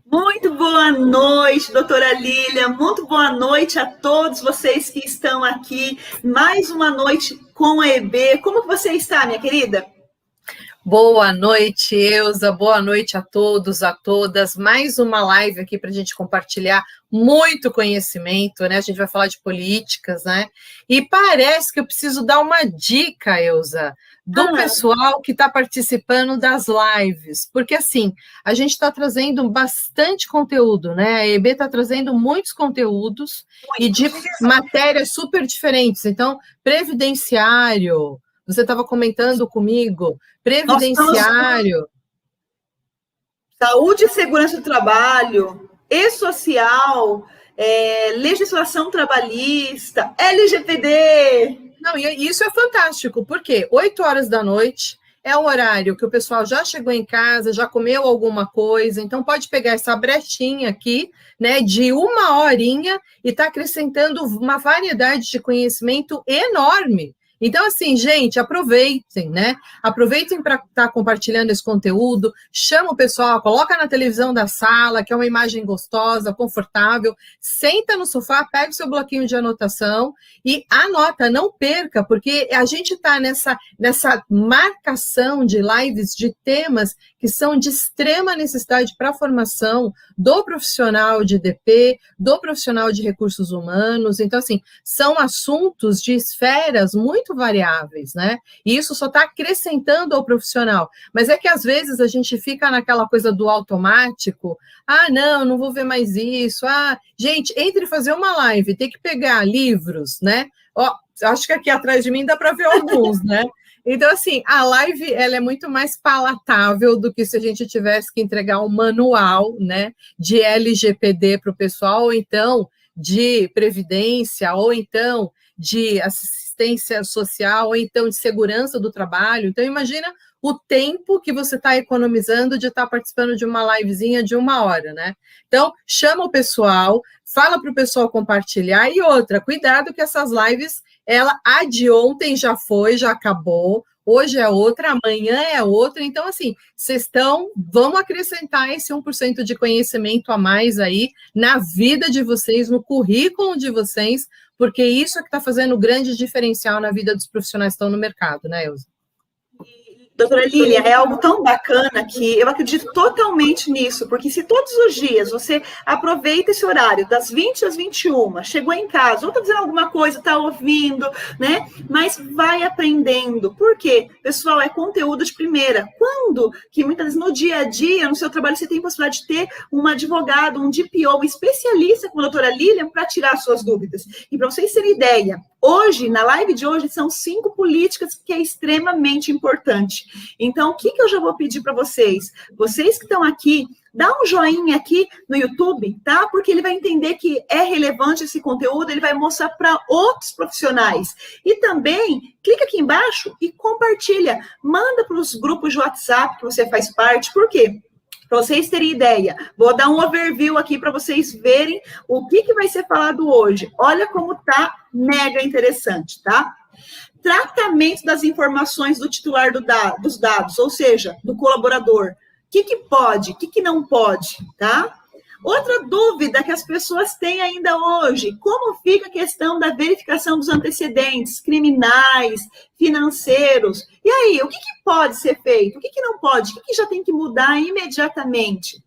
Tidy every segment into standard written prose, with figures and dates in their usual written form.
Muito boa noite, doutora Lília. Muito boa noite a todos vocês que estão aqui. Mais uma noite com a EB. Como que você está, minha querida? Boa noite, Eusa. Boa noite a todos, a todas. Mais uma live aqui para a gente compartilhar muito conhecimento, né? A gente vai falar de políticas, né? E parece que eu preciso dar uma dica, Eusa, do pessoal que está participando das lives, porque assim, a gente está trazendo bastante conteúdo, né? A EB está trazendo muitos conteúdos e de matérias super diferentes. Então, previdenciário, você estava comentando comigo, previdenciário. Saúde e segurança do trabalho, e-social, legislação trabalhista, LGPD. Não, e isso é fantástico, porque 8 horas da noite é o horário que o pessoal já chegou em casa, já comeu alguma coisa, então pode pegar essa brechinha aqui, né, de 1 horinha e tá acrescentando uma variedade de conhecimento enorme. Então, assim, gente, aproveitem, né? Aproveitem para estar compartilhando esse conteúdo, chama o pessoal, coloca na televisão da sala, que é uma imagem gostosa, confortável, senta no sofá, pega o seu bloquinho de anotação e anota, não perca, porque a gente está nessa marcação de lives de temas que são de extrema necessidade para a formação do profissional de DP, do profissional de recursos humanos. Então, assim, são assuntos de esferas muito variáveis, né? E isso só está acrescentando ao profissional. Mas é que, às vezes, a gente fica naquela coisa do automático. Ah, não vou ver mais isso. Ah, gente, entre fazer uma live, tem que pegar livros, né? Ó, acho que aqui atrás de mim dá para ver alguns, né? Então, assim, a live ela é muito mais palatável do que se a gente tivesse que entregar um manual, né, de LGPD para o pessoal, ou então de previdência, ou então de assistência social, ou então de segurança do trabalho. Então, imagina o tempo que você está economizando de estar participando de uma livezinha de 1 hora, né? Então, chama o pessoal, fala para o pessoal compartilhar, e outra, cuidado que essas lives, a de ontem já foi, já acabou, hoje é outra, amanhã é outra, então, assim, vamos acrescentar esse 1% de conhecimento a mais aí na vida de vocês, no currículo de vocês, porque isso é que está fazendo o grande diferencial na vida dos profissionais que estão no mercado, né, Elza? Doutora Lília, é algo tão bacana que eu acredito totalmente nisso, porque se todos os dias você aproveita esse horário, das 20 às 21, chegou em casa, ou está fazendo alguma coisa, está ouvindo, né? Mas vai aprendendo. Por quê? Pessoal, é conteúdo de primeira. Quando que muitas vezes no dia a dia, no seu trabalho, você tem a possibilidade de ter um advogado, um DPO, um especialista como a doutora Lília para tirar suas dúvidas. E para vocês terem ideia, hoje, na live de hoje, são 5 políticas que é extremamente importante. Então, o que eu já vou pedir para vocês? Vocês que estão aqui, dá um joinha aqui no YouTube, tá? Porque ele vai entender que é relevante esse conteúdo, ele vai mostrar para outros profissionais. E também, clica aqui embaixo e compartilha. Manda para os grupos de WhatsApp que você faz parte. Por quê? Para vocês terem ideia, vou dar um overview aqui para vocês verem o que vai ser falado hoje. Olha como tá mega interessante, tá? Tratamento das informações do titular dos dados, ou seja, do colaborador. O que pode, o que não pode, tá? Outra dúvida que as pessoas têm ainda hoje, como fica a questão da verificação dos antecedentes criminais, financeiros? E aí, o que pode ser feito? O que não pode? O que já tem que mudar imediatamente?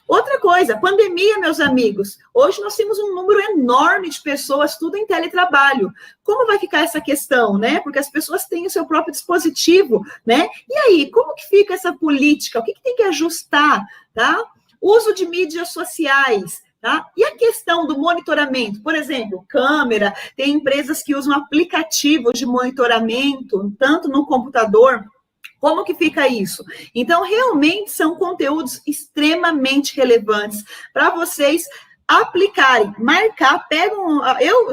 Outra coisa, pandemia, meus amigos. Hoje nós temos um número enorme de pessoas, tudo em teletrabalho. Como vai ficar essa questão, né? Porque as pessoas têm o seu próprio dispositivo, né? E aí, como que fica essa política? O que tem que ajustar, tá? Uso de mídias sociais, tá? E a questão do monitoramento? Por exemplo, câmera, tem empresas que usam aplicativos de monitoramento, tanto no computador. Como que fica isso? Então, realmente são conteúdos extremamente relevantes para vocês aplicarem, marcar, pegam...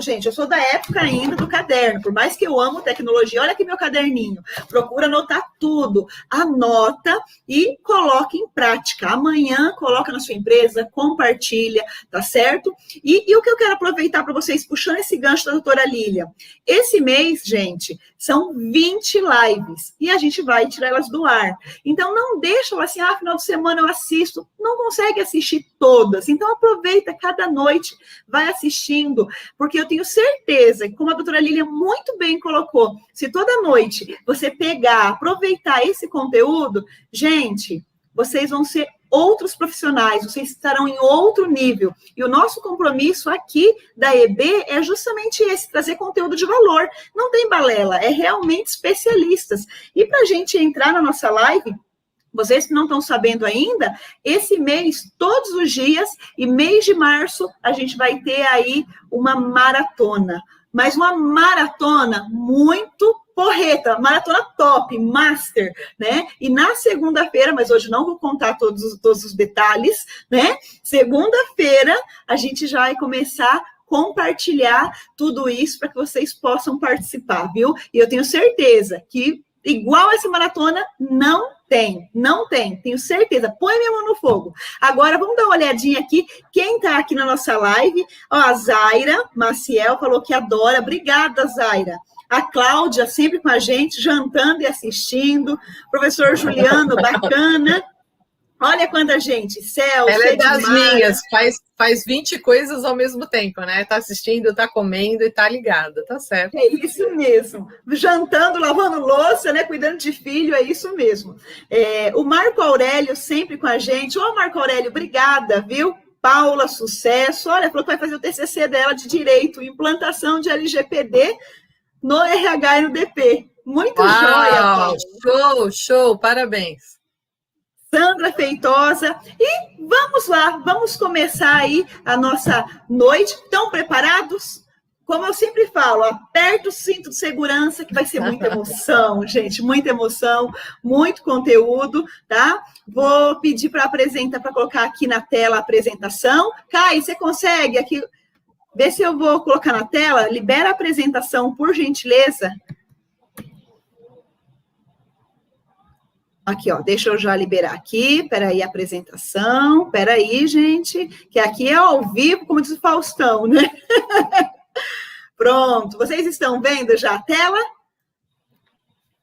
Gente, eu sou da época ainda do caderno, por mais que eu amo tecnologia, olha aqui meu caderninho, procura anotar tudo, anota e coloca em prática. Amanhã, coloca na sua empresa, compartilha, tá certo? E o que eu quero aproveitar para vocês, puxando esse gancho da doutora Lília, esse mês, gente, são 20 lives, e a gente vai tirar elas do ar. Então, não deixa assim, final de semana eu assisto. não consegue assistir todas. Então, aproveita cada noite, vai assistindo, porque eu tenho certeza, como a doutora Lília muito bem colocou, se toda noite você pegar, aproveitar esse conteúdo, gente, vocês vão ser outros profissionais, vocês estarão em outro nível. E o nosso compromisso aqui da EB é justamente esse, trazer conteúdo de valor. Não tem balela, é realmente especialistas. E para a gente entrar na nossa live, vocês que não estão sabendo ainda, esse mês, todos os dias, e mês de março, a gente vai ter aí uma maratona. Mas uma maratona muito porreta, maratona top, master, né? E na segunda-feira, mas hoje não vou contar todos os detalhes, né? Segunda-feira, a gente já vai começar a compartilhar tudo isso para que vocês possam participar, viu? E eu tenho certeza que igual essa maratona não tem, tenho certeza. Põe minha mão no fogo. Agora, vamos dar uma olhadinha aqui. Quem está aqui na nossa live? Ó, a Zaira Maciel falou que adora. Obrigada, Zaira. A Cláudia, sempre com a gente, jantando e assistindo. Professor Juliano, bacana. Olha quanta gente. Celso, ela é das minhas, faz 20 coisas ao mesmo tempo, né? Tá assistindo, tá comendo e tá ligada, tá certo. É isso mesmo. Jantando, lavando louça, né? Cuidando de filho, é isso mesmo. O Marco Aurélio sempre com a gente. Ô, Marco Aurélio, obrigada, viu? Paula, sucesso. Olha, falou que vai fazer o TCC dela de Direito, implantação de LGPD no RH e no DP. Muito joia, Paula. Show, parabéns. Sandra Feitosa, e vamos lá, vamos começar aí a nossa noite. Estão preparados? Como eu sempre falo, aperta o cinto de segurança, que vai ser muita emoção, gente, muita emoção, muito conteúdo, tá? Vou pedir para apresentar, para colocar aqui na tela a apresentação. Kai, você consegue aqui? Vê se eu vou colocar na tela, libera a apresentação, por gentileza. Aqui, ó, deixa eu já liberar aqui, peraí, a apresentação, peraí, gente, que aqui é ao vivo, como diz o Faustão, né? Pronto, vocês estão vendo já a tela?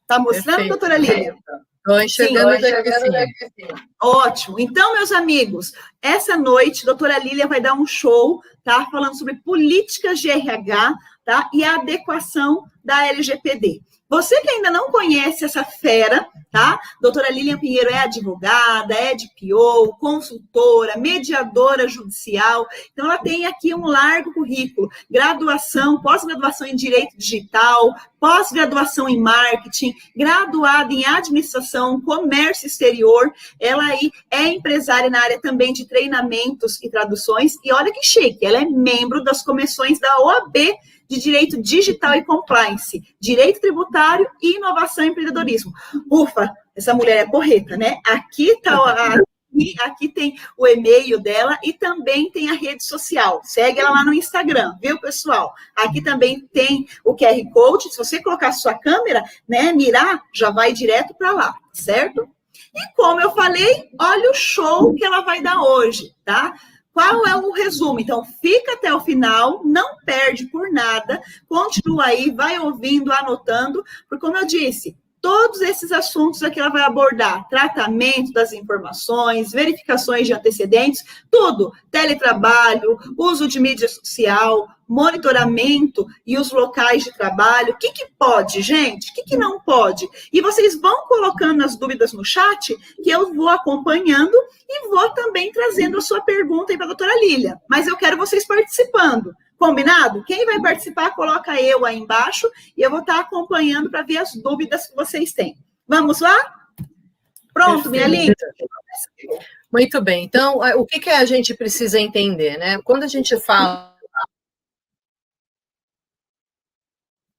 Tá mostrando, perfeito, doutora Lília? Estou enxergando daqui. Ótimo. Então, meus amigos, essa noite, a doutora Lília vai dar um show, tá? Falando sobre políticas de RH, tá? E a adequação da LGPD. Você que ainda não conhece essa fera, tá? Doutora Lilian Pinheiro é advogada, é DPO, consultora, mediadora judicial. Então, ela tem aqui um largo currículo. Graduação, pós-graduação em Direito Digital, pós-graduação em Marketing, graduada em Administração, Comércio Exterior. Ela aí é empresária na área também de treinamentos e traduções. E olha que chique, ela é membro das comissões da OAB de Direito Digital e Compliance, Direito Tributário e Inovação e Empreendedorismo. Ufa, essa mulher é porreta, né? Aqui tem o e-mail dela e também tem a rede social. Segue ela lá no Instagram, viu, pessoal? Aqui também tem o QR Code. Se você colocar a sua câmera, né, mirar, já vai direto para lá, certo? E como eu falei, olha o show que ela vai dar hoje, tá? Qual é o resumo? Então, fica até o final, não perde por nada, continua aí, vai ouvindo, anotando, porque, como eu disse, todos esses assuntos aqui ela vai abordar: tratamento das informações, verificações de antecedentes, tudo, teletrabalho, uso de mídia social, monitoramento e os locais de trabalho. O que pode, gente? O que não pode? E vocês vão colocando as dúvidas no chat, que eu vou acompanhando e vou também trazendo a sua pergunta aí para a doutora Lília. Mas eu quero vocês participando. Combinado? Quem vai participar, coloca eu aí embaixo e eu vou estar acompanhando para ver as dúvidas que vocês têm. Vamos lá? Pronto, minha linda? Muito bem. Então, o que a gente precisa entender, né? Quando a gente fala,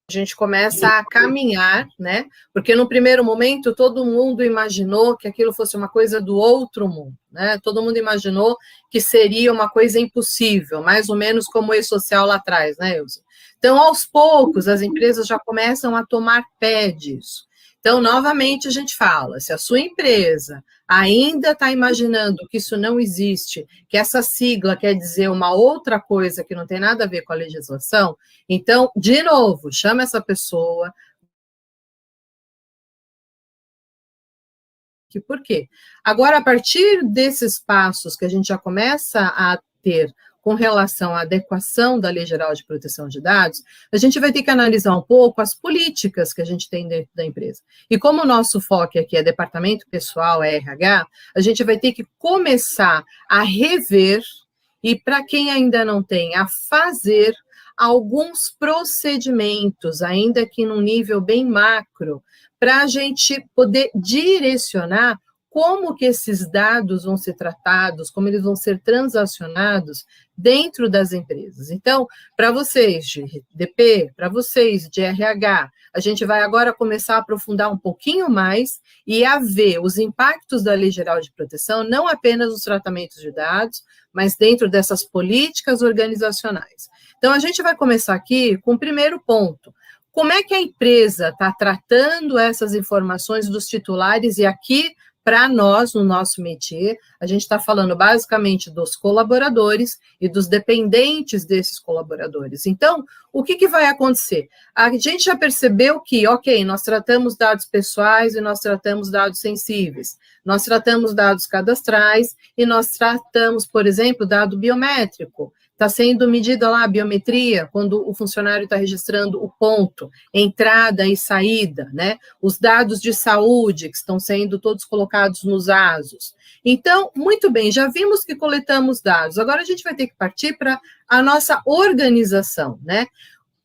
a gente começa a caminhar, né? Porque no primeiro momento todo mundo imaginou que aquilo fosse uma coisa do outro mundo, né? Todo mundo imaginou que seria uma coisa impossível, mais ou menos como o e-social lá atrás, né, Elza? Então, aos poucos, as empresas já começam a tomar pé disso. Então, novamente, a gente fala, se a sua empresa ainda está imaginando que isso não existe, que essa sigla quer dizer uma outra coisa que não tem nada a ver com a legislação, então, de novo, chama essa pessoa, FOC. Por quê? Agora, a partir desses passos que a gente já começa a ter com relação à adequação da Lei Geral de Proteção de Dados, a gente vai ter que analisar um pouco as políticas que a gente tem dentro da empresa. E como o nosso foco aqui é Departamento Pessoal, é RH, a gente vai ter que começar a rever, e para quem ainda não tem, a fazer alguns procedimentos, ainda que num nível bem macro, para a gente poder direcionar como que esses dados vão ser tratados, como eles vão ser transacionados dentro das empresas. Então, para vocês de DP, para vocês de RH, a gente vai agora começar a aprofundar um pouquinho mais e a ver os impactos da Lei Geral de Proteção, não apenas os tratamentos de dados, mas dentro dessas políticas organizacionais. Então, a gente vai começar aqui com o primeiro ponto. Como é que a empresa está tratando essas informações dos titulares? E aqui, para nós, no nosso métier, a gente está falando basicamente dos colaboradores e dos dependentes desses colaboradores. Então, o que vai acontecer? A gente já percebeu que, ok, nós tratamos dados pessoais e nós tratamos dados sensíveis, nós tratamos dados cadastrais e nós tratamos, por exemplo, dado biométrico. Está sendo medida lá a biometria, quando o funcionário está registrando o ponto, entrada e saída, né? Os dados de saúde, que estão sendo todos colocados nos ASOS. Então, muito bem, já vimos que coletamos dados, agora a gente vai ter que partir para a nossa organização, né?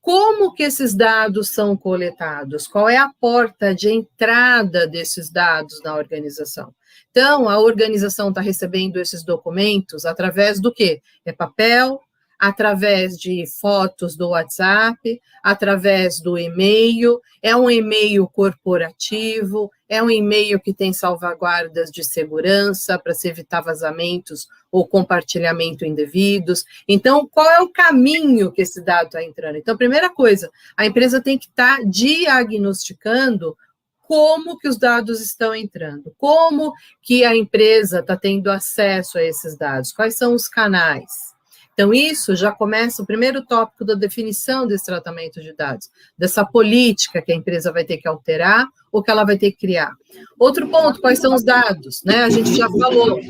Como que esses dados são coletados? Qual é a porta de entrada desses dados na organização? Então, a organização está recebendo esses documentos através do quê? É papel, através de fotos do WhatsApp, através do e-mail, é um e-mail corporativo, é um e-mail que tem salvaguardas de segurança para se evitar vazamentos ou compartilhamento indevidos. Então, qual é o caminho que esse dado está entrando? Então, primeira coisa, a empresa tem que estar diagnosticando como que os dados estão entrando, como que a empresa está tendo acesso a esses dados, quais são os canais. Então, isso já começa o primeiro tópico da definição desse tratamento de dados, dessa política que a empresa vai ter que alterar ou que ela vai ter que criar. Outro ponto, quais são os dados, né? A gente já falou.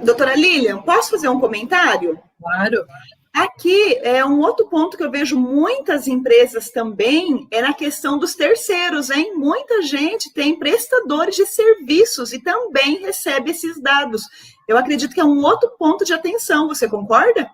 Doutora Lilian, posso fazer um comentário? Claro. Aqui é um outro ponto que eu vejo muitas empresas também, é na questão dos terceiros, hein? Muita gente tem prestadores de serviços e também recebe esses dados. Eu acredito que é um outro ponto de atenção, você concorda?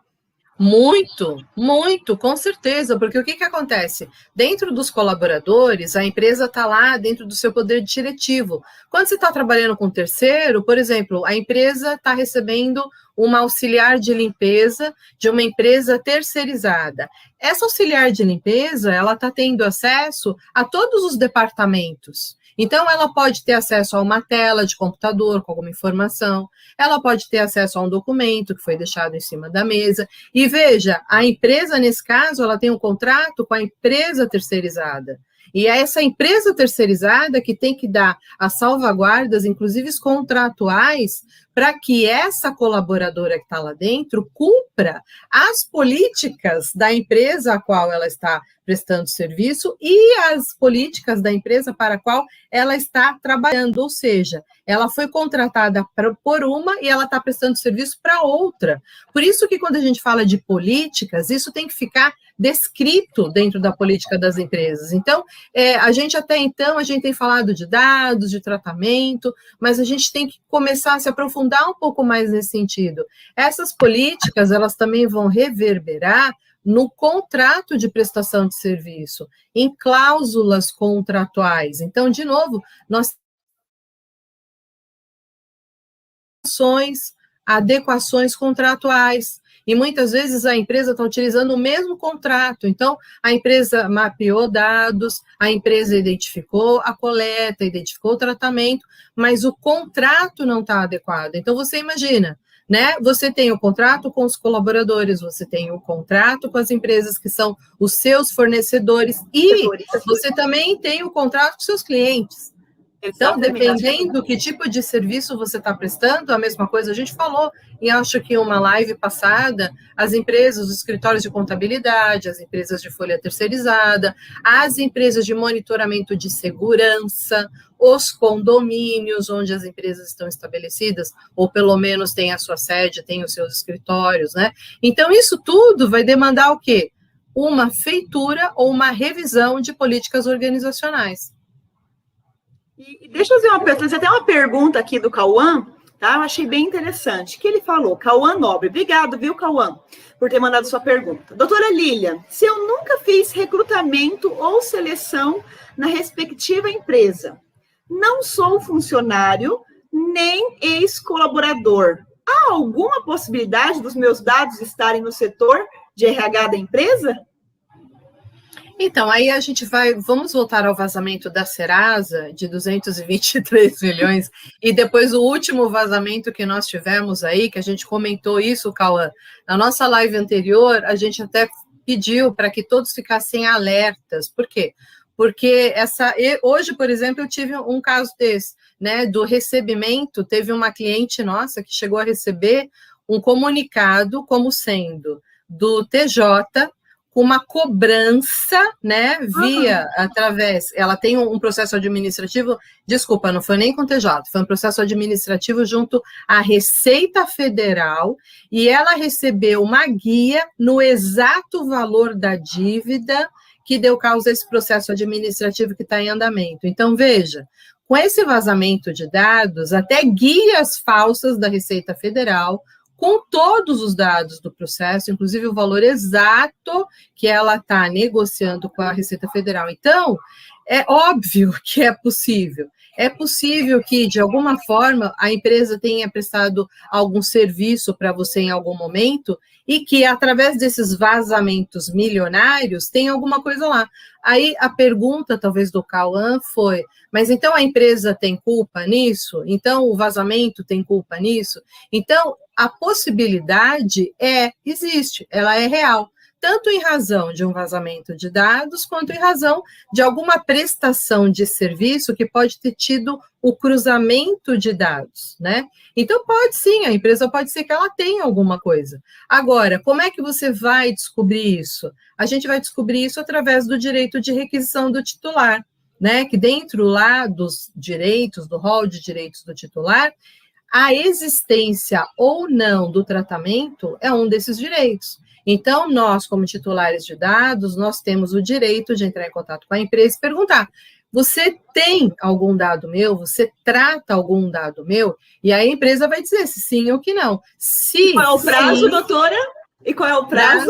Muito, muito, com certeza, porque o que acontece? Dentro dos colaboradores, a empresa está lá dentro do seu poder diretivo. Quando você está trabalhando com terceiro, por exemplo, a empresa está recebendo uma auxiliar de limpeza de uma empresa terceirizada. Essa auxiliar de limpeza, ela está tendo acesso a todos os departamentos. Então, ela pode ter acesso a uma tela de computador com alguma informação, ela pode ter acesso a um documento que foi deixado em cima da mesa. E veja, a empresa, nesse caso, ela tem um contrato com a empresa terceirizada. E é essa empresa terceirizada que tem que dar as salvaguardas, inclusive contratuais, para que essa colaboradora que está lá dentro cumpra as políticas da empresa a qual ela está prestando serviço e as políticas da empresa para a qual ela está trabalhando, ou seja, ela foi contratada por uma e ela está prestando serviço para outra. Por isso que quando a gente fala de políticas, isso tem que ficar descrito dentro da política das empresas. Então, a gente até então, a gente tem falado de dados, de tratamento, mas a gente tem que começar a se aprofundar um pouco mais nesse sentido. Essas políticas, elas também vão reverberar no contrato de prestação de serviço, em cláusulas contratuais. Então, de novo, nós temos adequações contratuais, e muitas vezes a empresa está utilizando o mesmo contrato. Então, a empresa mapeou dados, a empresa identificou a coleta, identificou o tratamento, mas o contrato não está adequado. Então, você imagina, né? Você tem o contrato com os colaboradores, você tem o contrato com as empresas que são os seus fornecedores e você também tem o contrato com seus clientes. Então, Exatamente. dependendo do que tipo de serviço você está prestando, a mesma coisa a gente falou, e acho que uma live passada, as empresas, os escritórios de contabilidade, as empresas de folha terceirizada, as empresas de monitoramento de segurança, os condomínios onde as empresas estão estabelecidas, ou pelo menos têm a sua sede, têm os seus escritórios, né? Então, isso tudo vai demandar o quê? Uma feitura ou uma revisão de políticas organizacionais. E deixa eu fazer até uma pergunta aqui do Cauã, tá? Eu achei bem interessante. Que ele falou, Cauã Nobre. Obrigado, viu, Cauã, por ter mandado sua pergunta. Doutora Lília, se eu nunca fiz recrutamento ou seleção na respectiva empresa, não sou funcionário nem ex-colaborador, há alguma possibilidade dos meus dados estarem no setor de RH da empresa? Então, aí a gente vamos voltar ao vazamento da Serasa, de 223 milhões, e depois o último vazamento que nós tivemos aí, que a gente comentou isso, Cauã, na nossa live anterior, a gente até pediu para que todos ficassem alertas. Por quê? Porque hoje, por exemplo, eu tive um caso desse, né, do recebimento, teve uma cliente nossa que chegou a receber um comunicado como sendo do TJ, uma cobrança, né, através, ela tem um processo administrativo, desculpa, não foi nem com TJ, foi um processo administrativo junto à Receita Federal, e ela recebeu uma guia no exato valor da dívida que deu causa a esse processo administrativo que está em andamento. Então, veja, com esse vazamento de dados, até guias falsas da Receita Federal, com todos os dados do processo, inclusive o valor exato que ela está negociando com a Receita Federal. Então, é óbvio que é possível. É possível que, de alguma forma, a empresa tenha prestado algum serviço para você em algum momento e que, através desses vazamentos milionários, tem alguma coisa lá. Aí, a pergunta, talvez, do Cauã foi, mas então a empresa tem culpa nisso? Então, o vazamento tem culpa nisso? Então, a possibilidade existe, ela é real, tanto em razão de um vazamento de dados, quanto em razão de alguma prestação de serviço que pode ter tido o cruzamento de dados, né? Então, pode sim, a empresa pode ser que ela tenha alguma coisa. Agora, como é que você vai descobrir isso? A gente vai descobrir isso através do direito de requisição do titular, né? Que dentro lá dos direitos, do rol de direitos do titular, a existência ou não do tratamento é um desses direitos. Então, nós, como titulares de dados, nós temos o direito de entrar em contato com a empresa e perguntar, você tem algum dado meu? Você trata algum dado meu? E aí a empresa vai dizer se sim ou que não. Se qual é o prazo, sim, doutora? E qual é o prazo?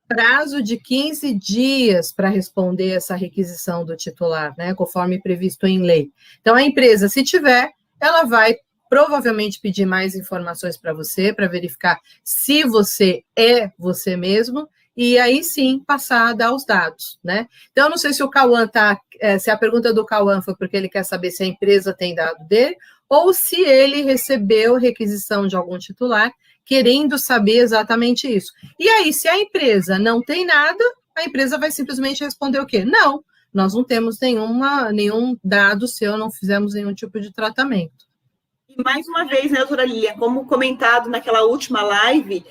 Prazo de 15 dias para responder essa requisição do titular, né? Conforme previsto em lei. Então, a empresa, se tiver, ela vai provavelmente pedir mais informações para você, para verificar se você é você mesmo, e aí sim passar a dar os dados, né? Então, eu não sei se o Cauã se a pergunta do Cauã foi porque ele quer saber se a empresa tem dado dele, ou se ele recebeu requisição de algum titular, querendo saber exatamente isso. E aí, se a empresa não tem nada, a empresa vai simplesmente responder o quê? Não, nós não temos nenhum dado seu, não fizemos nenhum tipo de tratamento. E mais uma vez, né, doutora Lília, como comentado naquela última live,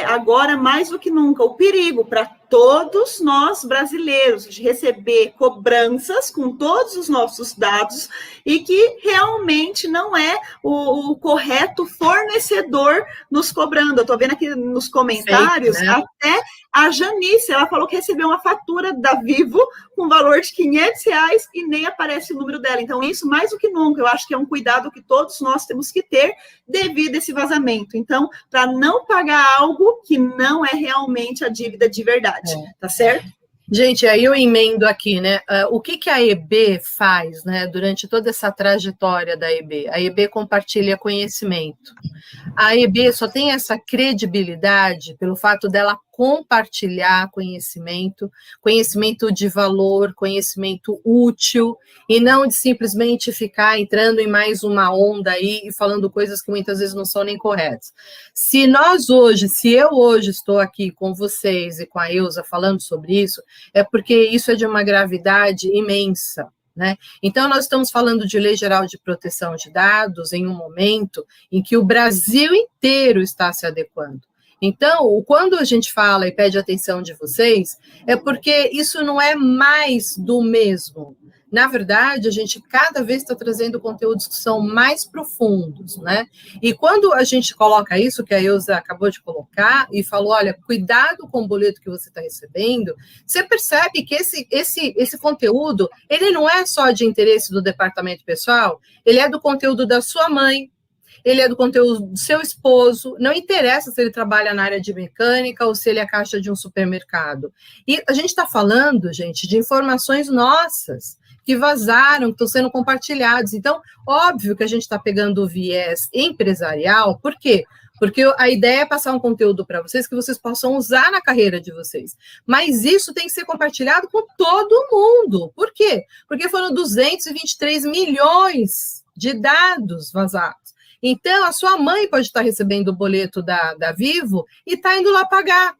agora mais do que nunca, o perigo para todos nós brasileiros de receber cobranças com todos os nossos dados e que realmente não é o correto fornecedor nos cobrando. Eu estou vendo aqui nos comentários, né? Até a Janice, ela falou que recebeu uma fatura da Vivo com valor de R$500 e nem aparece o número dela. Então, isso, mais do que nunca, eu acho que é um cuidado que todos nós temos que ter devido a esse vazamento. Então, para não pagar algo que não é realmente a dívida de verdade. Tá certo? Gente, aí eu emendo aqui, né? O que a EB faz, né? Durante toda essa trajetória da EB? A EB compartilha conhecimento. A EB só tem essa credibilidade pelo fato dela compartilhar conhecimento de valor, conhecimento útil, e não de simplesmente ficar entrando em mais uma onda aí e falando coisas que muitas vezes não são nem corretas. Se eu hoje estou aqui com vocês e com a Ilza falando sobre isso, é porque isso é de uma gravidade imensa, né? Então, nós estamos falando de Lei Geral de Proteção de Dados em um momento em que o Brasil inteiro está se adequando. Então, quando a gente fala e pede atenção de vocês, é porque isso não é mais do mesmo. Na verdade, a gente cada vez está trazendo conteúdos que são mais profundos, né? E quando a gente coloca isso, que a Ilza acabou de colocar, e falou, olha, cuidado com o boleto que você está recebendo, você percebe que esse conteúdo, ele não é só de interesse do departamento pessoal, ele é do conteúdo da sua mãe, ele é do conteúdo do seu esposo, não interessa se ele trabalha na área de mecânica ou se ele é caixa de um supermercado. E a gente está falando, gente, de informações nossas, que vazaram, que estão sendo compartilhados. Então, óbvio que a gente está pegando o viés empresarial, por quê? Porque a ideia é passar um conteúdo para vocês que vocês possam usar na carreira de vocês. Mas isso tem que ser compartilhado com todo mundo. Por quê? Porque foram 223 milhões de dados vazados. Então, a sua mãe pode estar recebendo o boleto da Vivo e está indo lá pagar.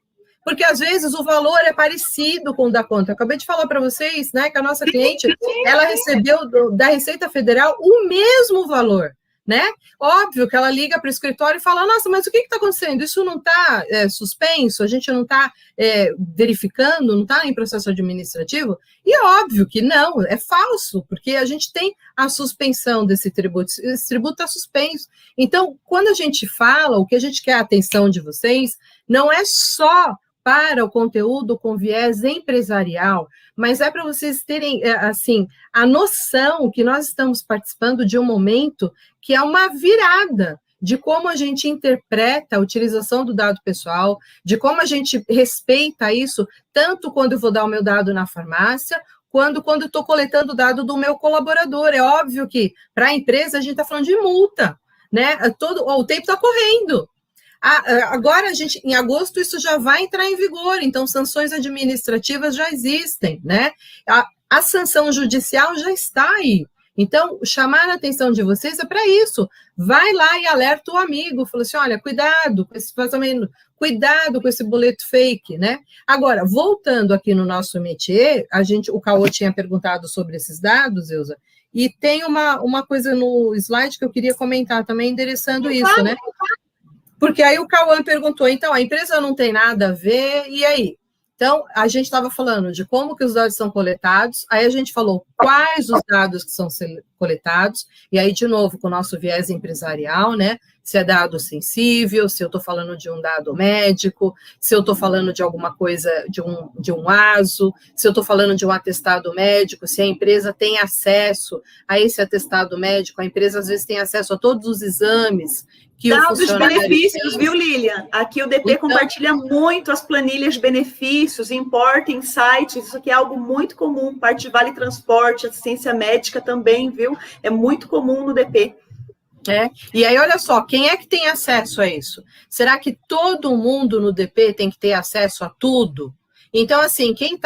Porque, às vezes, o valor é parecido com o da conta. Eu acabei de falar para vocês, né, que a nossa cliente, ela recebeu da Receita Federal o mesmo valor, né? Óbvio que ela liga para o escritório e fala, nossa, mas o que está acontecendo? Isso não está suspenso? A gente não está verificando? Não está em processo administrativo? E é óbvio que não, é falso, porque a gente tem a suspensão desse tributo. Esse tributo está suspenso. Então, quando a gente fala, o que a gente quer a atenção de vocês, não é só para o conteúdo com viés empresarial, mas é para vocês terem, assim, a noção que nós estamos participando de um momento que é uma virada de como a gente interpreta a utilização do dado pessoal, de como a gente respeita isso, tanto quando eu vou dar o meu dado na farmácia, quando eu estou coletando o dado do meu colaborador. É óbvio que, para a empresa, a gente está falando de multa, né? O tempo está correndo. Agora, em agosto, isso já vai entrar em vigor, então sanções administrativas já existem, né? A sanção judicial já está aí. Então, chamar a atenção de vocês é para isso. Vai lá e alerta o amigo, fala assim, olha, cuidado com esse vazamento, cuidado com esse boleto fake, né? Agora, voltando aqui no nosso métier, o Caô tinha perguntado sobre esses dados, Ilza, e tem uma coisa no slide que eu queria comentar também, endereçando isso, né? Porque aí o Cauã perguntou, então, a empresa não tem nada a ver, e aí? Então, a gente estava falando de como que os dados são coletados, aí a gente falou quais os dados que são coletados, e aí, de novo, com o nosso viés empresarial, né? Se é dado sensível, se eu estou falando de um dado médico, se eu estou falando de alguma coisa, de um ASO, se eu estou falando de um atestado médico, se a empresa tem acesso a esse atestado médico, a empresa às vezes tem acesso a todos os exames que o funcionário dos benefícios, viu, Lilian? Aqui o DP compartilha muito as planilhas de benefícios, importa em sites, isso aqui é algo muito comum, parte de vale transporte, assistência médica também, viu? É muito comum no DP. E aí, olha só, quem é que tem acesso a isso? Será que todo mundo no DP tem que ter acesso a tudo? Então, assim, quem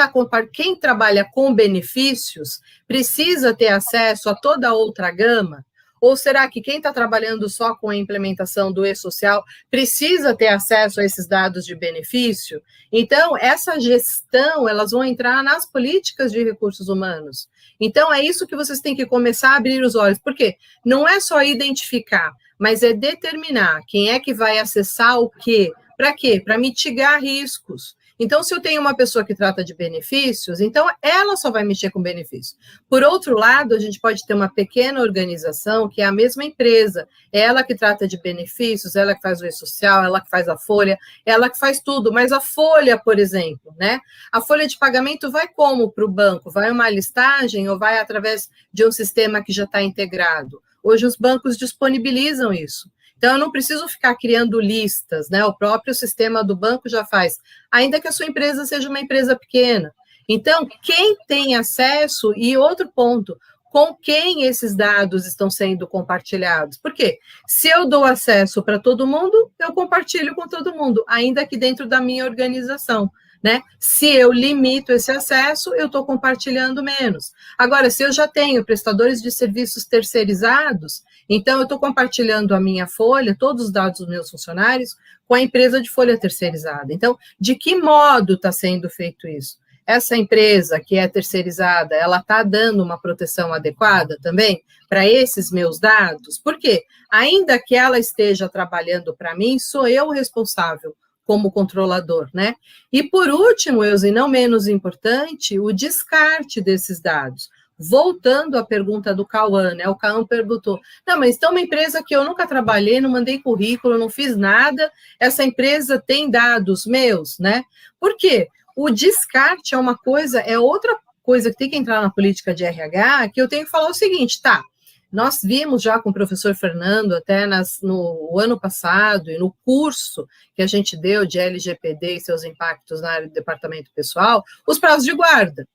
trabalha com benefícios precisa ter acesso a toda a outra gama? Ou será que quem está trabalhando só com a implementação do e-social precisa ter acesso a esses dados de benefício? Então, essa gestão, elas vão entrar nas políticas de recursos humanos. Então, é isso que vocês têm que começar a abrir os olhos. Por quê? Não é só identificar, mas é determinar quem é que vai acessar o quê. Para quê? Para mitigar riscos. Então, se eu tenho uma pessoa que trata de benefícios, então ela só vai mexer com benefícios. Por outro lado, a gente pode ter uma pequena organização que é a mesma empresa, é ela que trata de benefícios, ela que faz o e-social, ela que faz a folha, ela que faz tudo, mas a folha, por exemplo, né? A folha de pagamento vai como para o banco? Vai uma listagem ou vai através de um sistema que já está integrado? Hoje os bancos disponibilizam isso. Então, eu não preciso ficar criando listas, né? O próprio sistema do banco já faz, ainda que a sua empresa seja uma empresa pequena. Então, quem tem acesso, e outro ponto, com quem esses dados estão sendo compartilhados? Por quê? Se eu dou acesso para todo mundo, eu compartilho com todo mundo, ainda que dentro da minha organização. Né? Se eu limito esse acesso, eu estou compartilhando menos. Agora, se eu já tenho prestadores de serviços terceirizados, então eu estou compartilhando a minha folha, todos os dados dos meus funcionários, com a empresa de folha terceirizada. Então, de que modo está sendo feito isso? essa empresa que é terceirizada, ela está dando uma proteção adequada também para esses meus dados? Por quê? Ainda que ela esteja trabalhando para mim, sou eu o responsável como controlador, né? E por último, Eusi, não menos importante, o descarte desses dados. Voltando à pergunta do Cauã, né? O Cauã perguntou, não, mas tem uma empresa que eu nunca trabalhei, não mandei currículo, não fiz nada, essa empresa tem dados meus, né? Por quê? O descarte é uma coisa, é outra coisa que tem que entrar na política de RH, que eu tenho que falar o seguinte, tá, nós vimos já com o professor Fernando, até no ano passado, e no curso que a gente deu de LGPD e seus impactos na área do departamento pessoal, os prazos de guarda.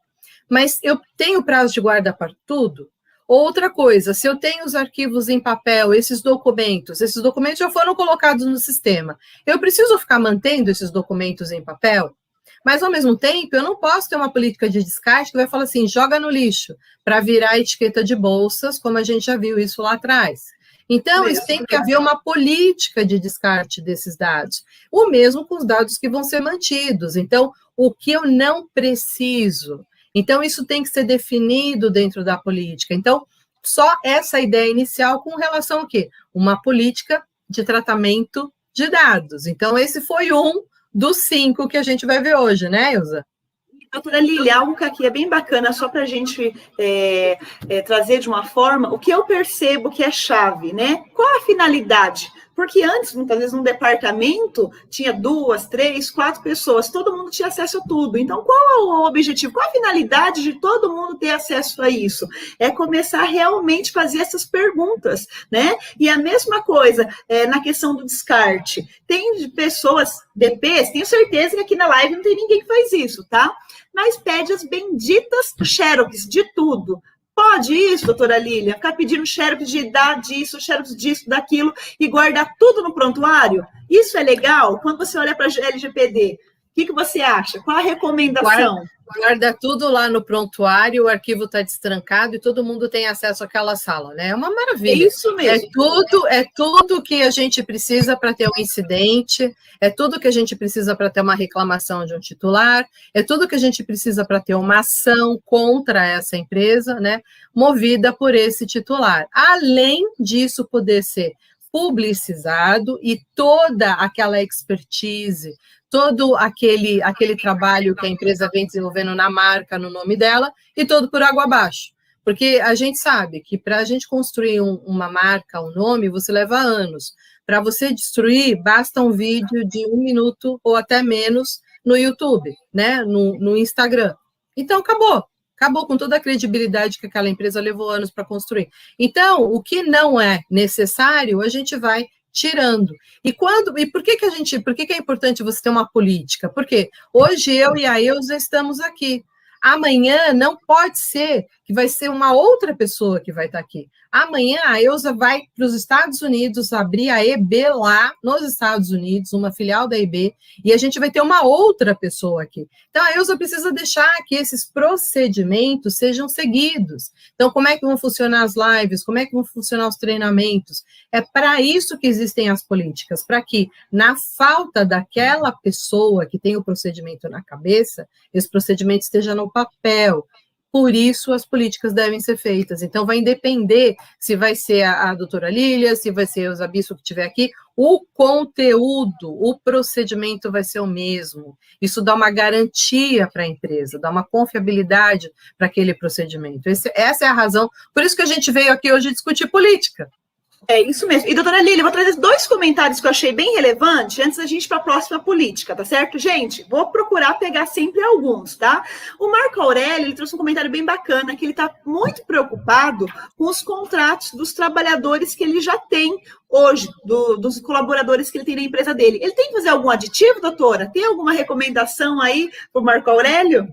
Mas eu tenho prazo de guarda para tudo? Outra coisa, se eu tenho os arquivos em papel, esses documentos já foram colocados no sistema, eu preciso ficar mantendo esses documentos em papel? Mas, ao mesmo tempo, eu não posso ter uma política de descarte que vai falar assim, joga no lixo, para virar etiqueta de bolsas, como a gente já viu isso lá atrás. Então, isso tem que haver uma política de descarte desses dados. O mesmo com os dados que vão ser mantidos. Então, o que eu não preciso. Então, isso tem que ser definido dentro da política. Então, só essa ideia inicial com relação ao quê? Uma política de tratamento de dados. Então, esse foi um dos 5 que a gente vai ver hoje, né, Ilza? Doutora Lília, algo que aqui é bem bacana, só para a gente trazer de uma forma, o que eu percebo que é chave, né? Qual a finalidade? Porque antes, muitas vezes, num departamento, tinha 2, 3, 4 pessoas, todo mundo tinha acesso a tudo. Então, qual é o objetivo? Qual a finalidade de todo mundo ter acesso a isso? É começar a realmente fazer essas perguntas, né? E a mesma coisa na questão do descarte. Tem pessoas, DPs, tenho certeza que aqui na live não tem ninguém que faz isso, tá? Mas pede as benditas xerox de tudo. Pode isso, doutora Lília? Ficar pedindo xerox de dar disso, xerox disso, daquilo, e guardar tudo no prontuário? Isso é legal? Quando você olha para a LGPD, o que você acha? Qual a recomendação? Guarda tudo lá no prontuário, o arquivo está destrancado e todo mundo tem acesso àquela sala, né? É uma maravilha. É isso mesmo. É tudo que a gente precisa para ter um incidente, é tudo que a gente precisa para ter uma reclamação de um titular, é tudo que a gente precisa para ter uma ação contra essa empresa, né? Movida por esse titular. Além disso poder ser publicizado e toda aquela expertise, todo aquele trabalho que a empresa vem desenvolvendo na marca, no nome dela, e todo por água abaixo. Porque a gente sabe que para a gente construir uma marca, um nome, você leva anos. Para você destruir, basta um vídeo de 1 minuto ou até menos no YouTube, né? No Instagram. Então, acabou com toda a credibilidade que aquela empresa levou anos para construir. Então, o que não é necessário, a gente vai tirando. E por que é importante você ter uma política? Porque hoje eu e a Eusa estamos aqui. Amanhã não pode ser que vai ser uma outra pessoa que vai estar aqui. Amanhã a Eusa vai para os Estados Unidos abrir a EB lá nos Estados Unidos, uma filial da EB, e a gente vai ter uma outra pessoa aqui. Então a Eusa precisa deixar que esses procedimentos sejam seguidos. Então como é que vão funcionar as lives? Como é que vão funcionar os treinamentos? É para isso que existem as políticas, para que na falta daquela pessoa que tem o procedimento na cabeça, esse procedimento esteja no papel. Por isso, as políticas devem ser feitas. Então, vai depender se vai ser a doutora Lília, se vai ser o Zabisso que estiver aqui, o conteúdo, o procedimento vai ser o mesmo. Isso dá uma garantia para a empresa, dá uma confiabilidade para aquele procedimento. Essa é a razão. Por isso que a gente veio aqui hoje discutir política. É isso mesmo. E, doutora Lília, eu vou trazer 2 comentários que eu achei bem relevantes antes da gente ir para a próxima política, tá certo, gente? Vou procurar pegar sempre alguns, tá? O Marco Aurélio, ele trouxe um comentário bem bacana, que ele está muito preocupado com os contratos dos trabalhadores que ele já tem hoje, dos colaboradores que ele tem na empresa dele. Ele tem que fazer algum aditivo, doutora? Tem alguma recomendação aí para o Marco Aurélio?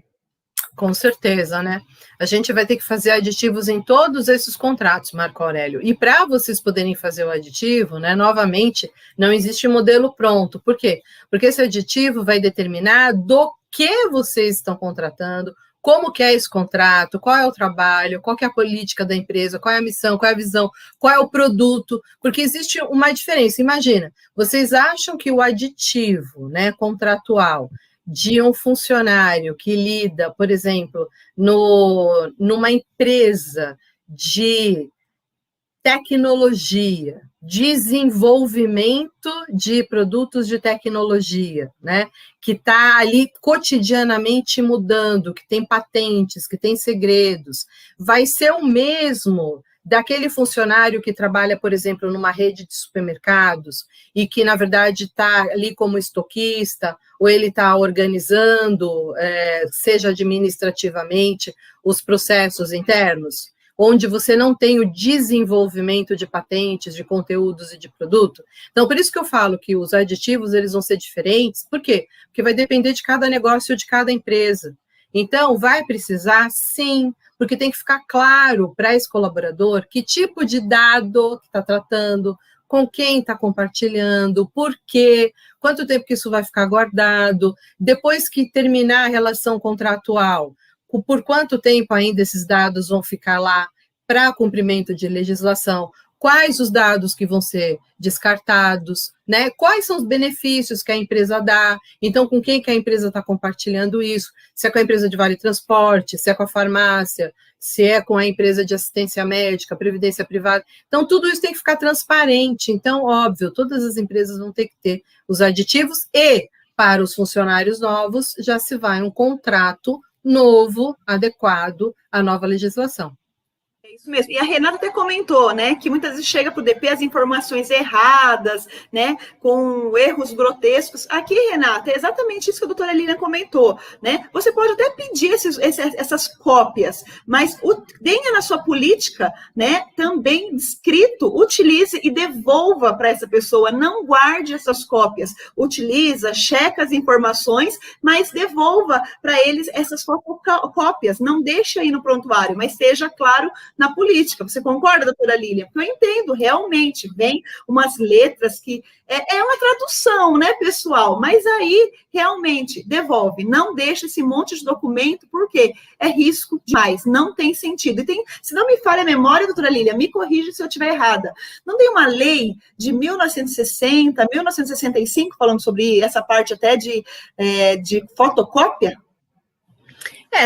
Com certeza, né? A gente vai ter que fazer aditivos em todos esses contratos, Marco Aurélio. E para vocês poderem fazer o aditivo, né, novamente, não existe modelo pronto. Por quê? Porque esse aditivo vai determinar do que vocês estão contratando, como que é esse contrato, qual é o trabalho, qual que é a política da empresa, qual é a missão, qual é a visão, qual é o produto, porque existe uma diferença. Imagina, vocês acham que o aditivo, né, contratual, de um funcionário que lida, por exemplo, numa empresa de tecnologia, desenvolvimento de produtos de tecnologia, né? Que está ali cotidianamente mudando, que tem patentes, que tem segredos, vai ser o mesmo daquele funcionário que trabalha, por exemplo, numa rede de supermercados e que, na verdade, está ali como estoquista, ou ele está organizando, seja administrativamente, os processos internos, onde você não tem o desenvolvimento de patentes, de conteúdos e de produto. Então, por isso que eu falo que os aditivos, eles vão ser diferentes. Por quê? Porque vai depender de cada negócio, de cada empresa. Então, vai precisar, sim, porque tem que ficar claro para esse colaborador que tipo de dado está tratando, com quem está compartilhando, por quê, quanto tempo que isso vai ficar guardado, depois que terminar a relação contratual, por quanto tempo ainda esses dados vão ficar lá para cumprimento de legislação, quais os dados que vão ser descartados, né? Quais são os benefícios que a empresa dá, então com quem que a empresa está compartilhando isso, se é com a empresa de vale transporte, se é com a farmácia, se é com a empresa de assistência médica, previdência privada, então tudo isso tem que ficar transparente, então óbvio, todas as empresas vão ter que ter os aditivos e para os funcionários novos já se vai um contrato novo, adequado à nova legislação. É isso mesmo. E a Renata até comentou, né, que muitas vezes chega para o DP as informações erradas, né, com erros grotescos. Aqui, Renata, é exatamente isso que a doutora Lilian comentou, né? Você pode até pedir essas cópias, mas tenha na sua política, né, também escrito, utilize e devolva para essa pessoa. Não guarde essas cópias. Utiliza, checa as informações, mas devolva para eles essas cópias. Não deixe aí no prontuário, mas seja claro na política. Você concorda, doutora Lilian? Porque eu entendo, realmente, vem umas letras que é uma tradução, né, pessoal? Mas aí, realmente, devolve. Não deixa esse monte de documento, porque é risco demais, não tem sentido. E tem, se não me falha a memória, doutora Lilian, me corrija se eu estiver errada. Não tem uma lei de 1960, 1965, falando sobre essa parte até de fotocópia?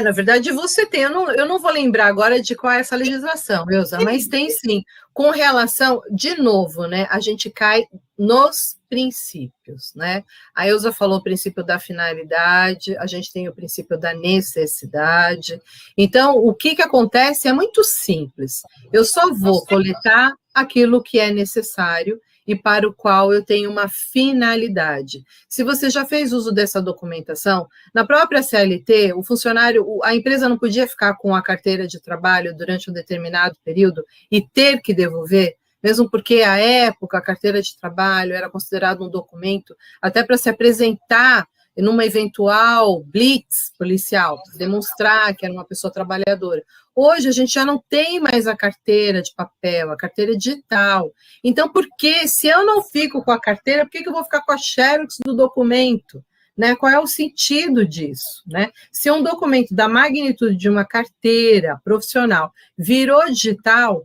Na verdade, você tem, eu não vou lembrar agora de qual é essa legislação, Elza, mas tem sim, com relação, de novo, né, a gente cai nos princípios, né, a Elza falou o princípio da finalidade, a gente tem o princípio da necessidade, então, o que acontece é muito simples, eu só vou coletar aquilo que é necessário e para o qual eu tenho uma finalidade. Se você já fez uso dessa documentação, na própria CLT, o funcionário, a empresa não podia ficar com a carteira de trabalho durante um determinado período e ter que devolver, mesmo porque, à época, a carteira de trabalho era considerado um documento até para se apresentar numa eventual blitz policial, demonstrar que era uma pessoa trabalhadora. Hoje, a gente já não tem mais a carteira de papel, a carteira digital. Então, se eu não fico com a carteira, por que eu vou ficar com a xerox do documento? Né? Qual é o sentido disso? Né? Se um documento da magnitude de uma carteira profissional virou digital,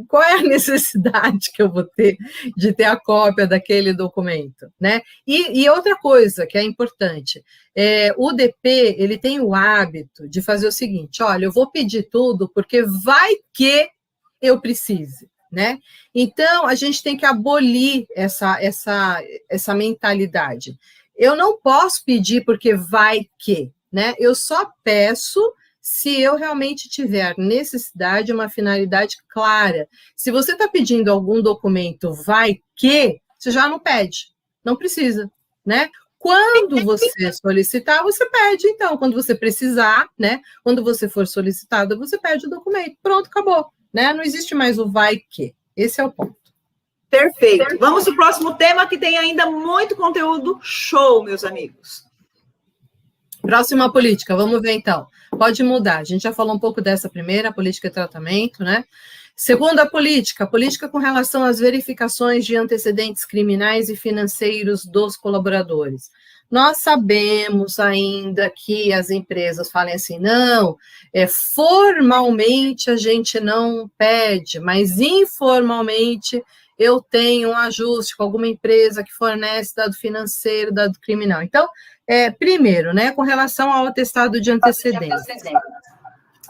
qual é a necessidade que eu vou ter de ter a cópia daquele documento, né? E outra coisa que é importante, o DP, ele tem o hábito de fazer o seguinte, olha, eu vou pedir tudo porque vai que eu precise, né? Então, a gente tem que abolir essa mentalidade. Eu não posso pedir porque vai que, né? Eu só peço se eu realmente tiver necessidade, uma finalidade clara. Se você está pedindo algum documento, vai que, você já não pede, não precisa, né? Quando você solicitar, você pede, então, quando você precisar, né? Quando você for solicitado, você pede o documento, pronto, acabou, né? Não existe mais o vai que, esse é o ponto. Perfeito. Vamos para o próximo tema, que tem ainda muito conteúdo show, meus amigos. Próxima política, vamos ver então. Pode mudar, a gente já falou um pouco dessa primeira, política de tratamento, né? Segunda política com relação às verificações de antecedentes criminais e financeiros dos colaboradores. Nós sabemos ainda que as empresas falem assim, não, formalmente a gente não pede, mas informalmente eu tenho um ajuste com alguma empresa que fornece dado financeiro, dado criminal. Então, primeiro, né, com relação ao atestado de antecedência,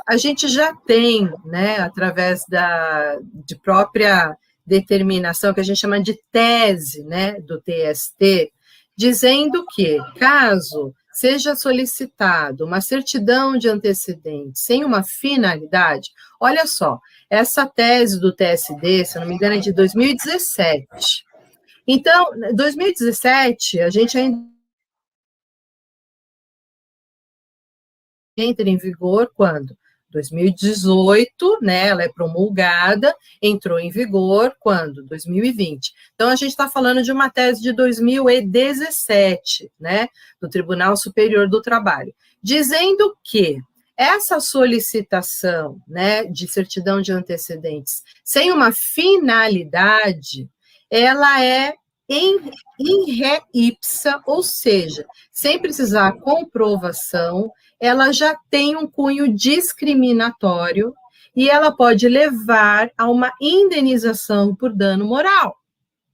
a gente já tem, né, através de própria determinação, que a gente chama de tese, né, do TST, dizendo que, caso seja solicitado uma certidão de antecedentes sem uma finalidade, olha só, essa tese do TSD, se eu não me engano, é de 2017. Então, 2017, a gente ainda entra em vigor quando? 2018, né, ela é promulgada, entrou em vigor quando? 2020. Então, a gente está falando de uma tese de 2017, né, do Tribunal Superior do Trabalho, dizendo que essa solicitação, né, de certidão de antecedentes sem uma finalidade, ela é in re ipsa, ou seja, sem precisar comprovação, ela já tem um cunho discriminatório e ela pode levar a uma indenização por dano moral.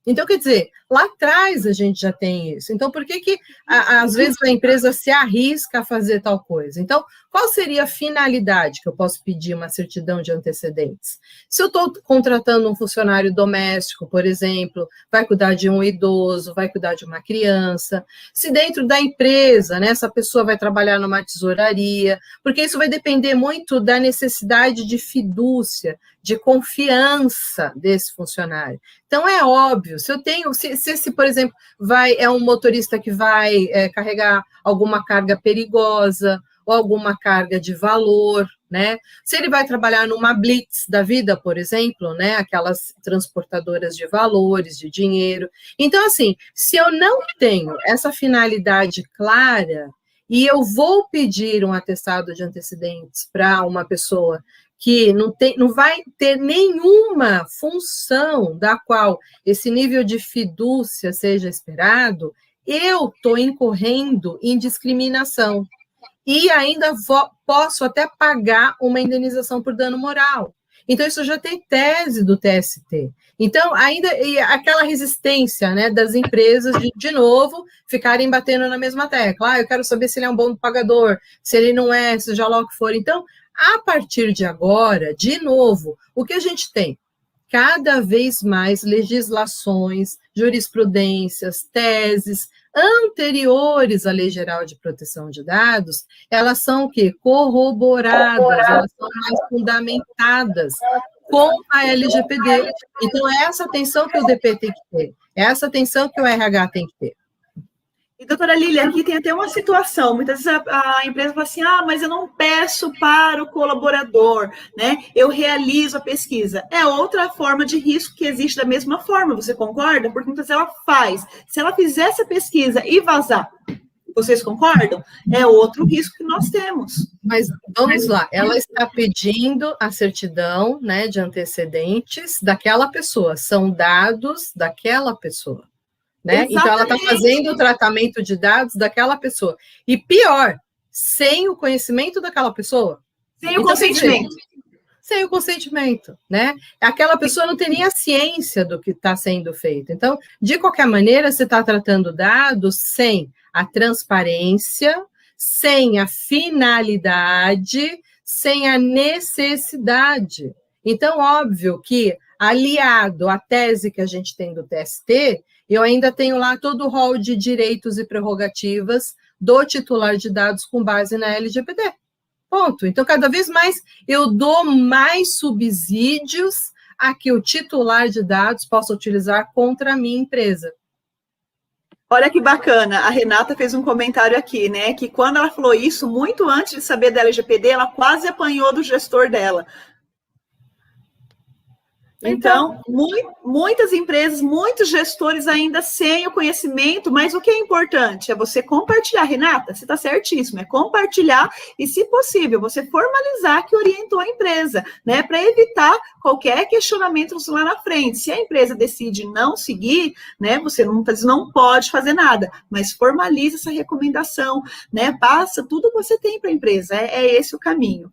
Então, quer dizer, lá atrás a gente já tem isso. Então, por que às vezes a empresa se arrisca a fazer tal coisa? Então, qual seria a finalidade que eu posso pedir uma certidão de antecedentes? Se eu estou contratando um funcionário doméstico, por exemplo, vai cuidar de um idoso, vai cuidar de uma criança, se dentro da empresa, né, essa pessoa vai trabalhar numa tesouraria, porque isso vai depender muito da necessidade de fidúcia, de confiança desse funcionário. Então, é óbvio, se eu tenho, se por exemplo, é um motorista que vai carregar alguma carga perigosa, ou alguma carga de valor, né? Se ele vai trabalhar numa blitz da vida, por exemplo, né? Aquelas transportadoras de valores, de dinheiro. Então, assim, se eu não tenho essa finalidade clara e eu vou pedir um atestado de antecedentes para uma pessoa que não vai ter nenhuma função da qual esse nível de fidúcia seja esperado, eu estou incorrendo em discriminação. E ainda posso até pagar uma indenização por dano moral. Então, isso já tem tese do TST. Então, ainda e aquela resistência, né, das empresas de novo, ficarem batendo na mesma tecla. Eu quero saber se ele é um bom pagador, se ele não é, seja lá o que for. Então, a partir de agora, de novo, o que a gente tem? Cada vez mais legislações, jurisprudências, teses anteriores à Lei Geral de Proteção de Dados, elas são o quê? Corroboradas, elas são mais fundamentadas com a LGPD. Então, é essa atenção que o DP tem que ter, é essa atenção que o RH tem que ter. E, doutora Lília, aqui tem até uma situação, muitas vezes a empresa fala assim, mas eu não peço para o colaborador, né? Eu realizo a pesquisa. É outra forma de risco que existe da mesma forma, você concorda? Porque muitas vezes ela faz. Se ela fizer essa pesquisa e vazar, vocês concordam? É outro risco que nós temos. Mas vamos lá, ela está pedindo a certidão, né, de antecedentes daquela pessoa, são dados daquela pessoa. Né? Então, ela está fazendo o tratamento de dados daquela pessoa. E pior, sem o conhecimento daquela pessoa. Sem o consentimento. Sem o consentimento, né? Aquela pessoa não tem nem a ciência do que está sendo feito. Então, de qualquer maneira, você está tratando dados sem a transparência, sem a finalidade, sem a necessidade. Então, óbvio que, aliado à tese que a gente tem do TST, eu ainda tenho lá todo o rol de direitos e prerrogativas do titular de dados com base na LGPD. Ponto. Então, cada vez mais eu dou mais subsídios a que o titular de dados possa utilizar contra a minha empresa. Olha que bacana, a Renata fez um comentário aqui, né, que quando ela falou isso, muito antes de saber da LGPD, ela quase apanhou do gestor dela. Então, muitas empresas, muitos gestores ainda sem o conhecimento, mas o que é importante é você compartilhar, Renata, você está certíssimo, é compartilhar e, se possível, você formalizar que orientou a empresa, né, para evitar qualquer questionamento lá na frente. Se a empresa decide não seguir, né, você não pode fazer nada, mas formaliza essa recomendação, né, passa tudo que você tem para a empresa, é esse o caminho.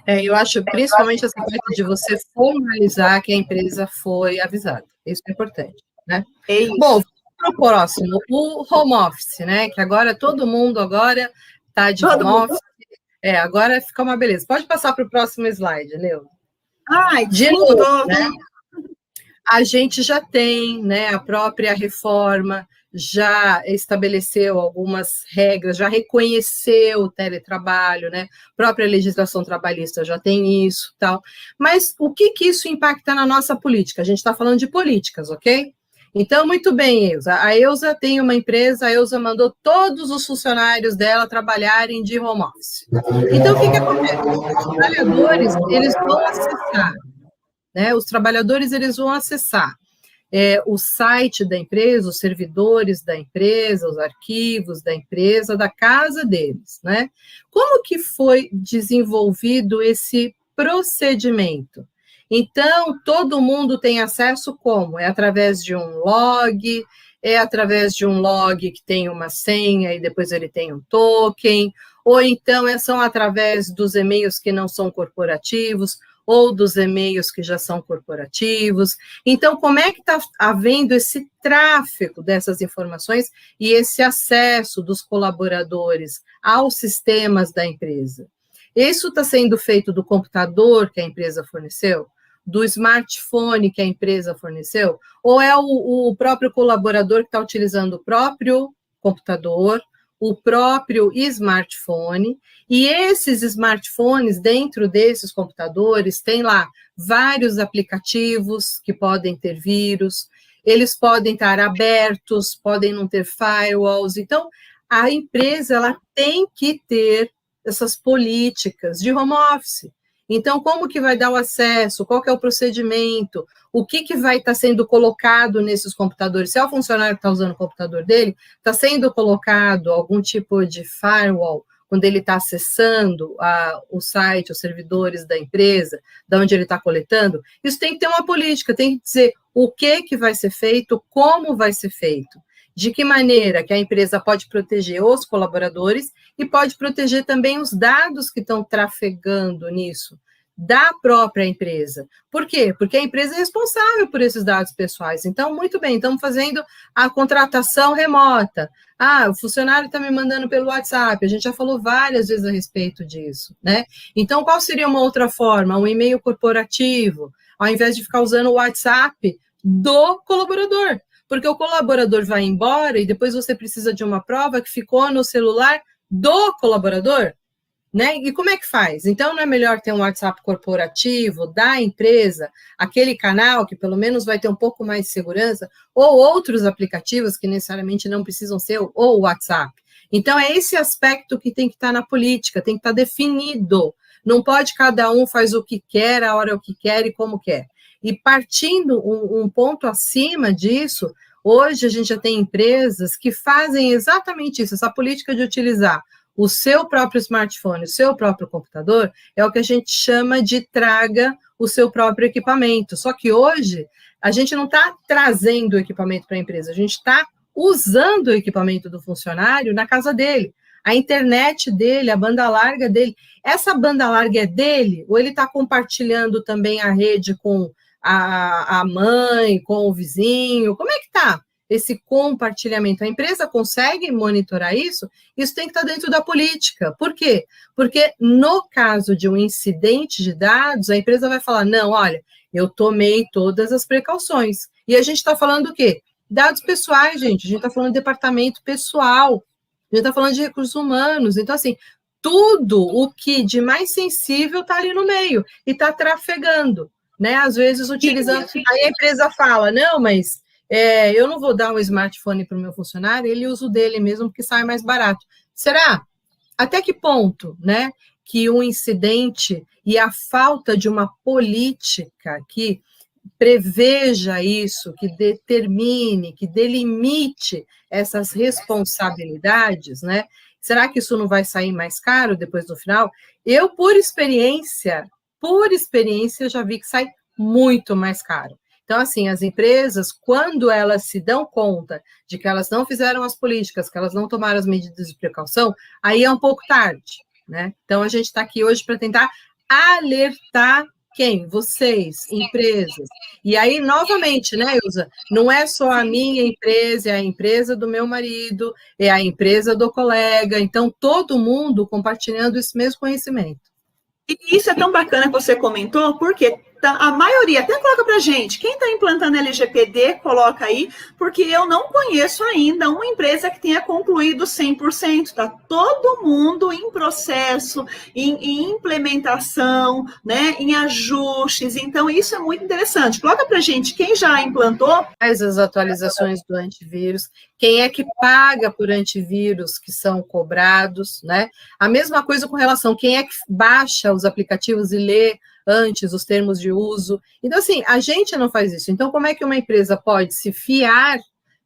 Eu acho principalmente essa parte de você formalizar que a empresa foi avisada. Isso é importante, né? É isso. Bom, para o próximo, o home office, né? Que agora todo mundo agora está de home office. Agora fica uma beleza. Pode passar para o próximo slide, Leo. Ai, de tudo, novo, né? A gente já tem, né, a própria reforma já estabeleceu algumas regras, já reconheceu o teletrabalho, né? A própria legislação trabalhista já tem isso, tal. Mas o que isso impacta na nossa política? A gente está falando de políticas, ok? Então, muito bem, Eusa. A Eusa tem uma empresa, a Eusa mandou todos os funcionários dela trabalharem de home office. Então, o que acontece? Os trabalhadores, eles vão acessar, né? Os trabalhadores, eles vão acessar o site da empresa, os servidores da empresa, os arquivos da empresa, da casa deles, né? Como que foi desenvolvido esse procedimento? Então, todo mundo tem acesso como? É através de um log, é através de um log que tem uma senha e depois ele tem um token, ou então são através dos e-mails que não são corporativos, ou dos e-mails que já são corporativos. Então, como é que está havendo esse tráfego dessas informações e esse acesso dos colaboradores aos sistemas da empresa? Isso está sendo feito do computador que a empresa forneceu? Do smartphone que a empresa forneceu? Ou é o próprio colaborador que está utilizando o próprio computador, o próprio smartphone, e esses smartphones, dentro desses computadores, tem lá vários aplicativos que podem ter vírus, eles podem estar abertos, podem não ter firewalls. Então, a empresa ela tem que ter essas políticas de home office. Então, como que vai dar o acesso? Qual que é o procedimento? O que vai estar sendo colocado nesses computadores? Se é o funcionário que está usando o computador dele, está sendo colocado algum tipo de firewall quando ele está acessando o site, os servidores da empresa, da onde ele está coletando? Isso tem que ter uma política, tem que dizer o que vai ser feito, como vai ser feito, de que maneira que a empresa pode proteger os colaboradores e pode proteger também os dados que estão trafegando nisso, da própria empresa. Por quê? Porque a empresa é responsável por esses dados pessoais. Então, muito bem, estamos fazendo a contratação remota. O funcionário está me mandando pelo WhatsApp, a gente já falou várias vezes a respeito disso, né? Então, qual seria uma outra forma? Um e-mail corporativo, ao invés de ficar usando o WhatsApp do colaborador. Porque o colaborador vai embora e depois você precisa de uma prova que ficou no celular do colaborador, né? E como é que faz? Então, não é melhor ter um WhatsApp corporativo da empresa, aquele canal que pelo menos vai ter um pouco mais de segurança, ou outros aplicativos que necessariamente não precisam ser o WhatsApp. Então, é esse aspecto que tem que estar na política, tem que estar definido. Não pode cada um faz o que quer, a hora o que quer e como quer. E partindo um ponto acima disso, hoje a gente já tem empresas que fazem exatamente isso, essa política de utilizar o seu próprio smartphone, o seu próprio computador, é o que a gente chama de traga o seu próprio equipamento. Só que hoje a gente não está trazendo o equipamento para a empresa, a gente está usando o equipamento do funcionário na casa dele. A internet dele, a banda larga dele. Essa banda larga é dele ou ele está compartilhando também a rede com a mãe, com o vizinho? Como é que está esse compartilhamento? A empresa consegue monitorar isso? Isso tem que estar dentro da política. Por quê? Porque no caso de um incidente de dados, a empresa vai falar, não, olha, eu tomei todas as precauções. E a gente está falando do quê? Dados pessoais, gente. A gente está falando de departamento pessoal. A gente está falando de recursos humanos. Então, assim, tudo o que de mais sensível está ali no meio e está trafegando, né? Às vezes utilizando. Aí a empresa fala, não, mas eu não vou dar um smartphone para o meu funcionário, ele usa o dele mesmo, porque sai mais barato. Será? Até que ponto, né, que um incidente e a falta de uma política que preveja isso, que determine, que delimite essas responsabilidades, né? Será que isso não vai sair mais caro depois do final? Eu, por experiência, já vi que sai muito mais caro. Então, assim, as empresas, quando elas se dão conta de que elas não fizeram as políticas, que elas não tomaram as medidas de precaução, aí é um pouco tarde, né? Então, a gente está aqui hoje para tentar alertar quem? Vocês, empresas. E aí, novamente, né, Ilza? Não é só a minha empresa, é a empresa do meu marido, é a empresa do colega. Então, todo mundo compartilhando esse mesmo conhecimento. E isso é tão bacana que você comentou, porque a maioria, até coloca para gente, quem está implantando LGPD, coloca aí, porque eu não conheço ainda uma empresa que tenha concluído 100%, está todo mundo em processo, em implementação, né, em ajustes, então isso é muito interessante. Coloca para gente, quem já implantou? Faz as atualizações do antivírus, quem é que paga por antivírus que são cobrados, né? A mesma coisa com relação, quem é que baixa os aplicativos e lê antes os termos de uso. Então, assim, a gente não faz isso. Então, como é que uma empresa pode se fiar,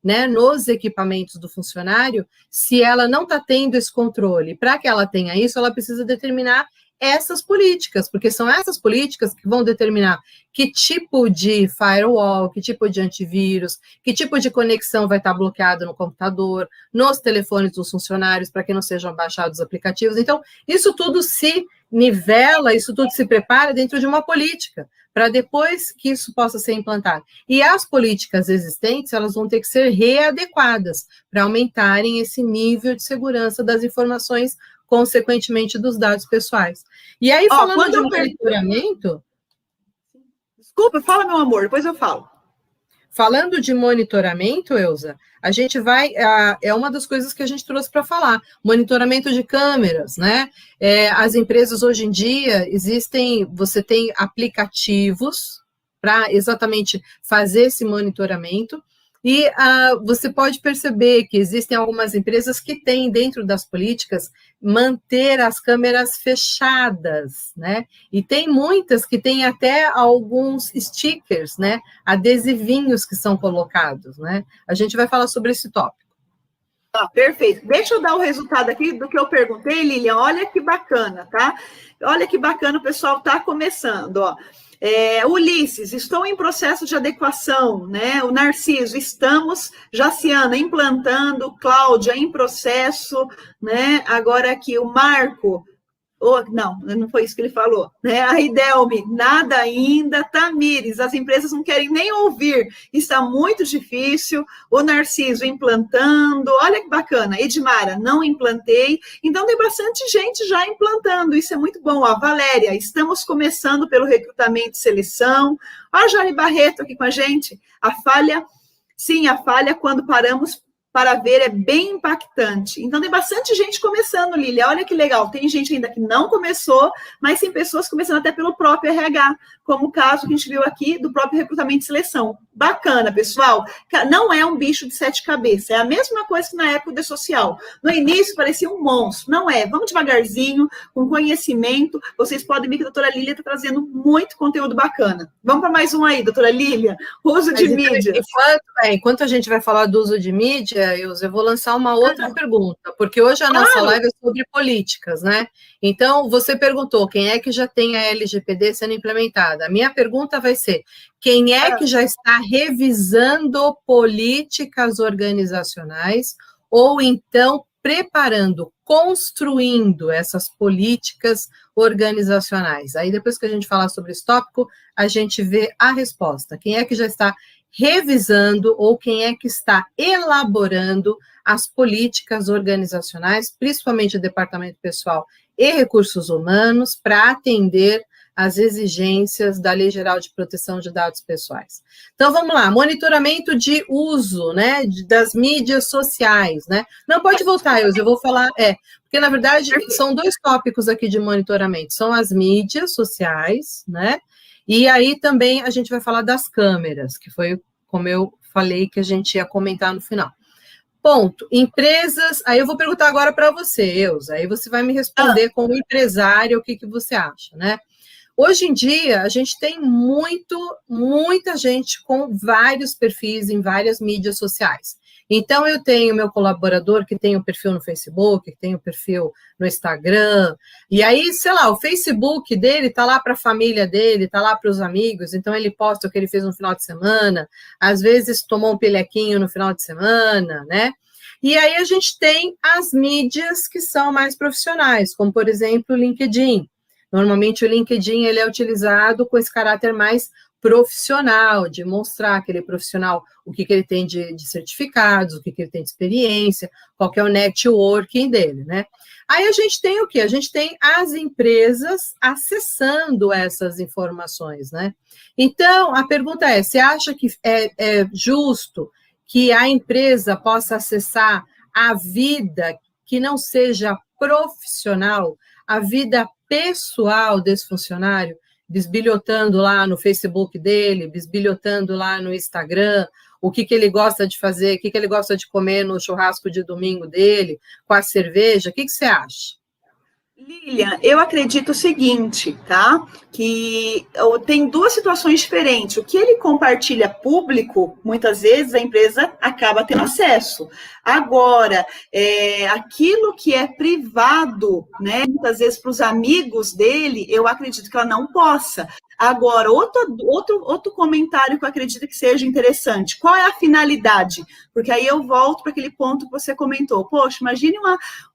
né, nos equipamentos do funcionário se ela não está tendo esse controle? Para que ela tenha isso, ela precisa determinar essas políticas, porque são essas políticas que vão determinar que tipo de firewall, que tipo de antivírus, que tipo de conexão vai estar bloqueado no computador, nos telefones dos funcionários, para que não sejam baixados os aplicativos. Então, isso tudo se nivela, isso tudo se prepara dentro de uma política, para depois que isso possa ser implantado. E as políticas existentes, elas vão ter que ser readequadas para aumentarem esse nível de segurança das informações, consequentemente dos dados pessoais. E aí, falando de monitoramento... Desculpa, fala, meu amor, depois eu falo. Falando de monitoramento, Elza, a gente vai... é uma das coisas que a gente trouxe para falar. Monitoramento de câmeras, né? As empresas, hoje em dia, você tem aplicativos para exatamente fazer esse monitoramento. E você pode perceber que existem algumas empresas que têm, dentro das políticas, manter as câmeras fechadas, né? E tem muitas que têm até alguns stickers, né? Adesivinhos que são colocados, né? A gente vai falar sobre esse tópico. Perfeito. Deixa eu dar o resultado aqui do que eu perguntei, Lilian. Olha que bacana, tá? Olha que bacana, o pessoal está começando, ó. Ulisses, estou em processo de adequação, né? O Narciso, estamos, Jaciana, implantando, Cláudia, em processo, né? Agora aqui, o Marco, não foi isso que ele falou, né? A Idelme, nada ainda. Tamires, as empresas não querem nem ouvir, está muito difícil. O Narciso implantando, olha que bacana. Edmara, não implantei. Então tem bastante gente já implantando, isso é muito bom. A Valéria, estamos começando pelo recrutamento e seleção. Olha a Jane Barreto aqui com a gente. A falha quando paramos para ver é bem impactante. Então, tem bastante gente começando, Lília. Olha que legal. Tem gente ainda que não começou, mas tem pessoas começando até pelo próprio RH, como o caso que a gente viu aqui do próprio recrutamento e seleção. Bacana, pessoal. Não é um bicho de 7 cabeças. É a mesma coisa que na época do social. No início, parecia um monstro. Não é. Vamos devagarzinho, com conhecimento. Vocês podem ver que a doutora Lília está trazendo muito conteúdo bacana. Vamos para mais um aí, doutora Lília. Uso de mídia. Enquanto a gente vai falar do uso de mídia, eu vou lançar uma outra pergunta, porque hoje a nossa live é sobre políticas, né? Então, você perguntou quem é que já tem a LGPD sendo implementada. A minha pergunta vai ser, quem é que já está revisando políticas organizacionais ou então preparando, construindo essas políticas organizacionais? Aí, depois que a gente falar sobre esse tópico, a gente vê a resposta. Quem é que já está revisando ou quem é que está elaborando as políticas organizacionais, principalmente o departamento pessoal e recursos humanos, para atender às exigências da Lei Geral de Proteção de Dados Pessoais. Então, vamos lá, monitoramento de uso, né, das mídias sociais, né? Não, pode voltar, eu vou falar, porque, na verdade, são 2 tópicos aqui de monitoramento, são as mídias sociais, né, e aí também a gente vai falar das câmeras, que foi como eu falei que a gente ia comentar no final. Ponto. Empresas, aí eu vou perguntar agora para você, Elza, aí você vai me responder como empresário o que você acha, né? Hoje em dia, a gente tem muita gente com vários perfis em várias mídias sociais. Então, eu tenho meu colaborador que tem um perfil no Facebook, que tem um perfil no Instagram, e aí, sei lá, o Facebook dele está lá para a família dele, está lá para os amigos, então ele posta o que ele fez no final de semana, às vezes tomou um pelequinho no final de semana, né? E aí a gente tem as mídias que são mais profissionais, como, por exemplo, o LinkedIn, Normalmente o LinkedIn ele é utilizado com esse caráter mais profissional, de mostrar aquele profissional o que ele tem de certificados, o que ele tem de experiência, qual que é o networking dele, né? Aí a gente tem o quê? A gente tem as empresas acessando essas informações, né? Então, a pergunta é, você acha que é justo que a empresa possa acessar a vida que não seja profissional, a vida pessoal desse funcionário, bisbilhotando lá no Facebook dele, bisbilhotando lá no Instagram, o que ele gosta de fazer, o que ele gosta de comer no churrasco de domingo dele, com a cerveja, o que você acha? Lilian, eu acredito o seguinte, tá? Que tem duas situações diferentes. O que ele compartilha público, muitas vezes a empresa acaba tendo acesso. Agora, aquilo que é privado, né? Muitas vezes para os amigos dele, eu acredito que ela não possa. Agora, outro comentário que eu acredito que seja interessante. Qual é a finalidade? Porque aí eu volto para aquele ponto que você comentou. Poxa, imagine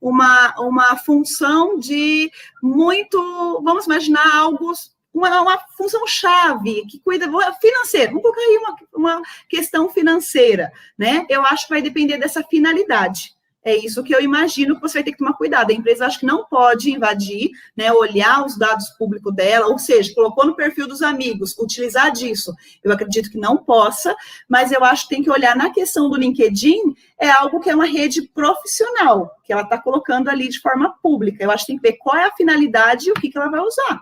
uma função de muito, vamos imaginar algo, uma função chave, que cuida financeiro. Vamos colocar aí uma questão financeira, né? Eu acho que vai depender dessa finalidade. É isso que eu imagino que você vai ter que tomar cuidado. A empresa acho que não pode invadir, né, olhar os dados públicos dela, ou seja, colocou no perfil dos amigos, utilizar disso. Eu acredito que não possa, mas eu acho que tem que olhar na questão do LinkedIn, é algo que é uma rede profissional, que ela está colocando ali de forma pública. Eu acho que tem que ver qual é a finalidade e o que ela vai usar.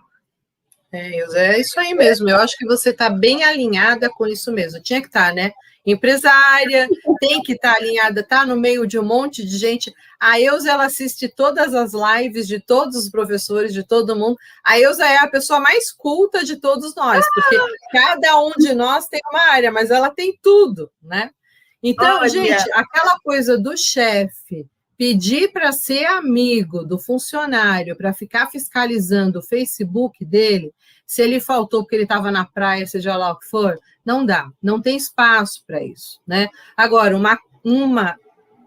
É isso aí mesmo. Eu acho que você está bem alinhada com isso mesmo. Tinha que estar, né? Empresária, tem que estar alinhada, tá no meio de um monte de gente. A Eusa, ela assiste todas as lives de todos os professores, de todo mundo. A Eusa é a pessoa mais culta de todos nós, porque cada um de nós tem uma área, mas ela tem tudo, né? Então, olha, gente, aquela coisa do chefe pedir para ser amigo do funcionário, para ficar fiscalizando o Facebook dele, se ele faltou porque ele estava na praia, seja lá o que for, não dá, não tem espaço para isso, né? Agora, uma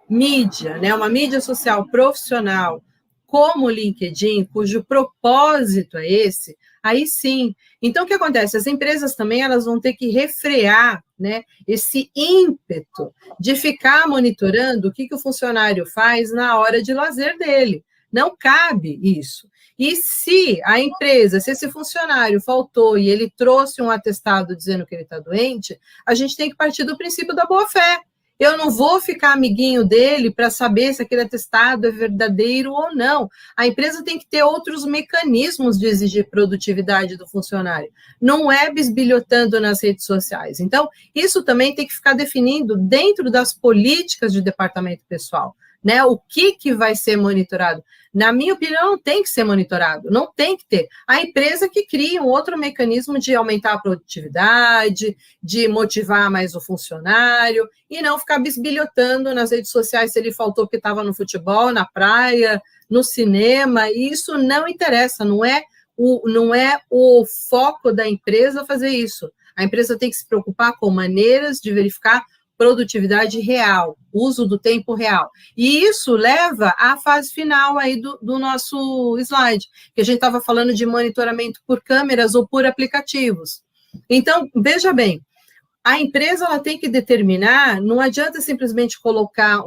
mídia, né, uma mídia social profissional como o LinkedIn, cujo propósito é esse, aí sim. Então, o que acontece? As empresas também elas vão ter que refrear, né, esse ímpeto de ficar monitorando o que o funcionário faz na hora de lazer dele. Não cabe isso. E se a empresa, se esse funcionário faltou e ele trouxe um atestado dizendo que ele está doente, a gente tem que partir do princípio da boa-fé. Eu não vou ficar amiguinho dele para saber se aquele atestado é verdadeiro ou não. A empresa tem que ter outros mecanismos de exigir produtividade do funcionário. Não é bisbilhotando nas redes sociais. Então, isso também tem que ficar definido dentro das políticas de departamento pessoal, né? O que vai ser monitorado? Na minha opinião, não tem que ser monitorado, não tem que ter. A empresa que cria um outro mecanismo de aumentar a produtividade, de motivar mais o funcionário, e não ficar bisbilhotando nas redes sociais se ele faltou porque estava no futebol, na praia, no cinema, e isso não interessa, não é o foco da empresa fazer isso. A empresa tem que se preocupar com maneiras de verificar produtividade real, uso do tempo real. E isso leva à fase final aí do nosso slide, que a gente estava falando de monitoramento por câmeras ou por aplicativos. Então, veja bem, a empresa ela tem que determinar, não adianta simplesmente colocar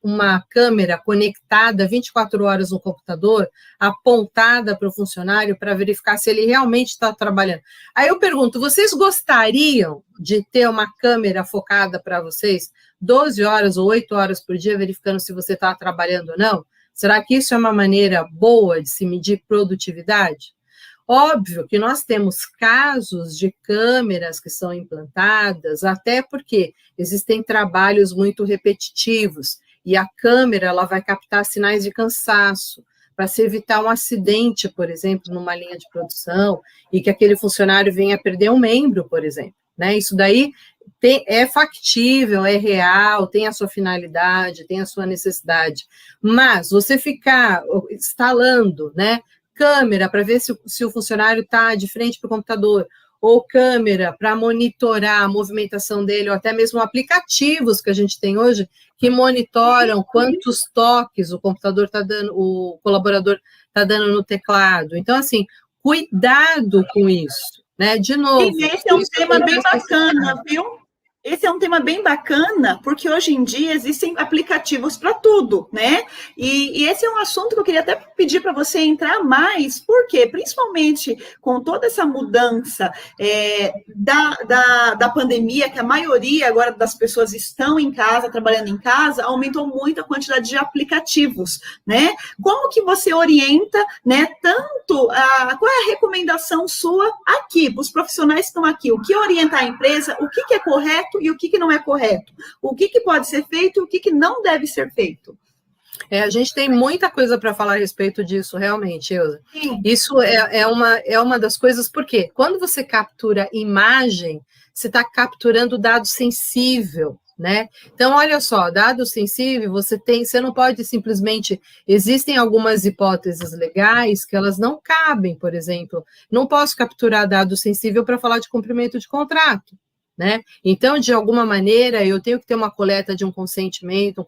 uma câmera conectada 24 horas no computador, apontada para o funcionário para verificar se ele realmente está trabalhando. Aí eu pergunto, vocês gostariam de ter uma câmera focada para vocês 12 horas ou 8 horas por dia, verificando se você está trabalhando ou não? Será que isso é uma maneira boa de se medir produtividade? Óbvio que nós temos casos de câmeras que são implantadas, até porque existem trabalhos muito repetitivos, e a câmera ela vai captar sinais de cansaço, para se evitar um acidente, por exemplo, numa linha de produção, e que aquele funcionário venha a perder um membro, por exemplo, né? Isso daí é factível, é real, tem a sua finalidade, tem a sua necessidade, mas você ficar instalando, né, câmera para ver se o funcionário está de frente para o computador, ou câmera para monitorar a movimentação dele, ou até mesmo aplicativos que a gente tem hoje, que monitoram quantos toques o computador está dando, o colaborador está dando no teclado. Então, assim, cuidado com isso, né? De novo. Sim, esse é um tema bem bacana, viu? Esse é um tema bem bacana, porque hoje em dia existem aplicativos para tudo, né? E esse é um assunto que eu queria até pedir para você entrar mais, porque principalmente com toda essa mudança da pandemia, que a maioria agora das pessoas estão em casa, trabalhando em casa, aumentou muito a quantidade de aplicativos, né? Como que você orienta, né, tanto qual é a recomendação sua aqui, para os profissionais que estão aqui, o que orientar a empresa, o que é correto e o que não é correto, o que pode ser feito e o que não deve ser feito. A gente tem muita coisa para falar a respeito disso, realmente, Elza. Sim. Isso é uma das coisas, porque quando você captura imagem, você está capturando dado sensível, né? Então, olha só, dado sensível, você não pode simplesmente, existem algumas hipóteses legais que elas não cabem, por exemplo, não posso capturar dado sensível para falar de cumprimento de contrato, né? Então, de alguma maneira, eu tenho que ter uma coleta de um consentimento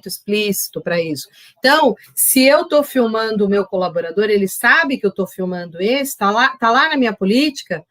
explícito para isso. Então, se eu estou filmando o meu colaborador, ele sabe que eu estou filmando esse, está lá na minha política.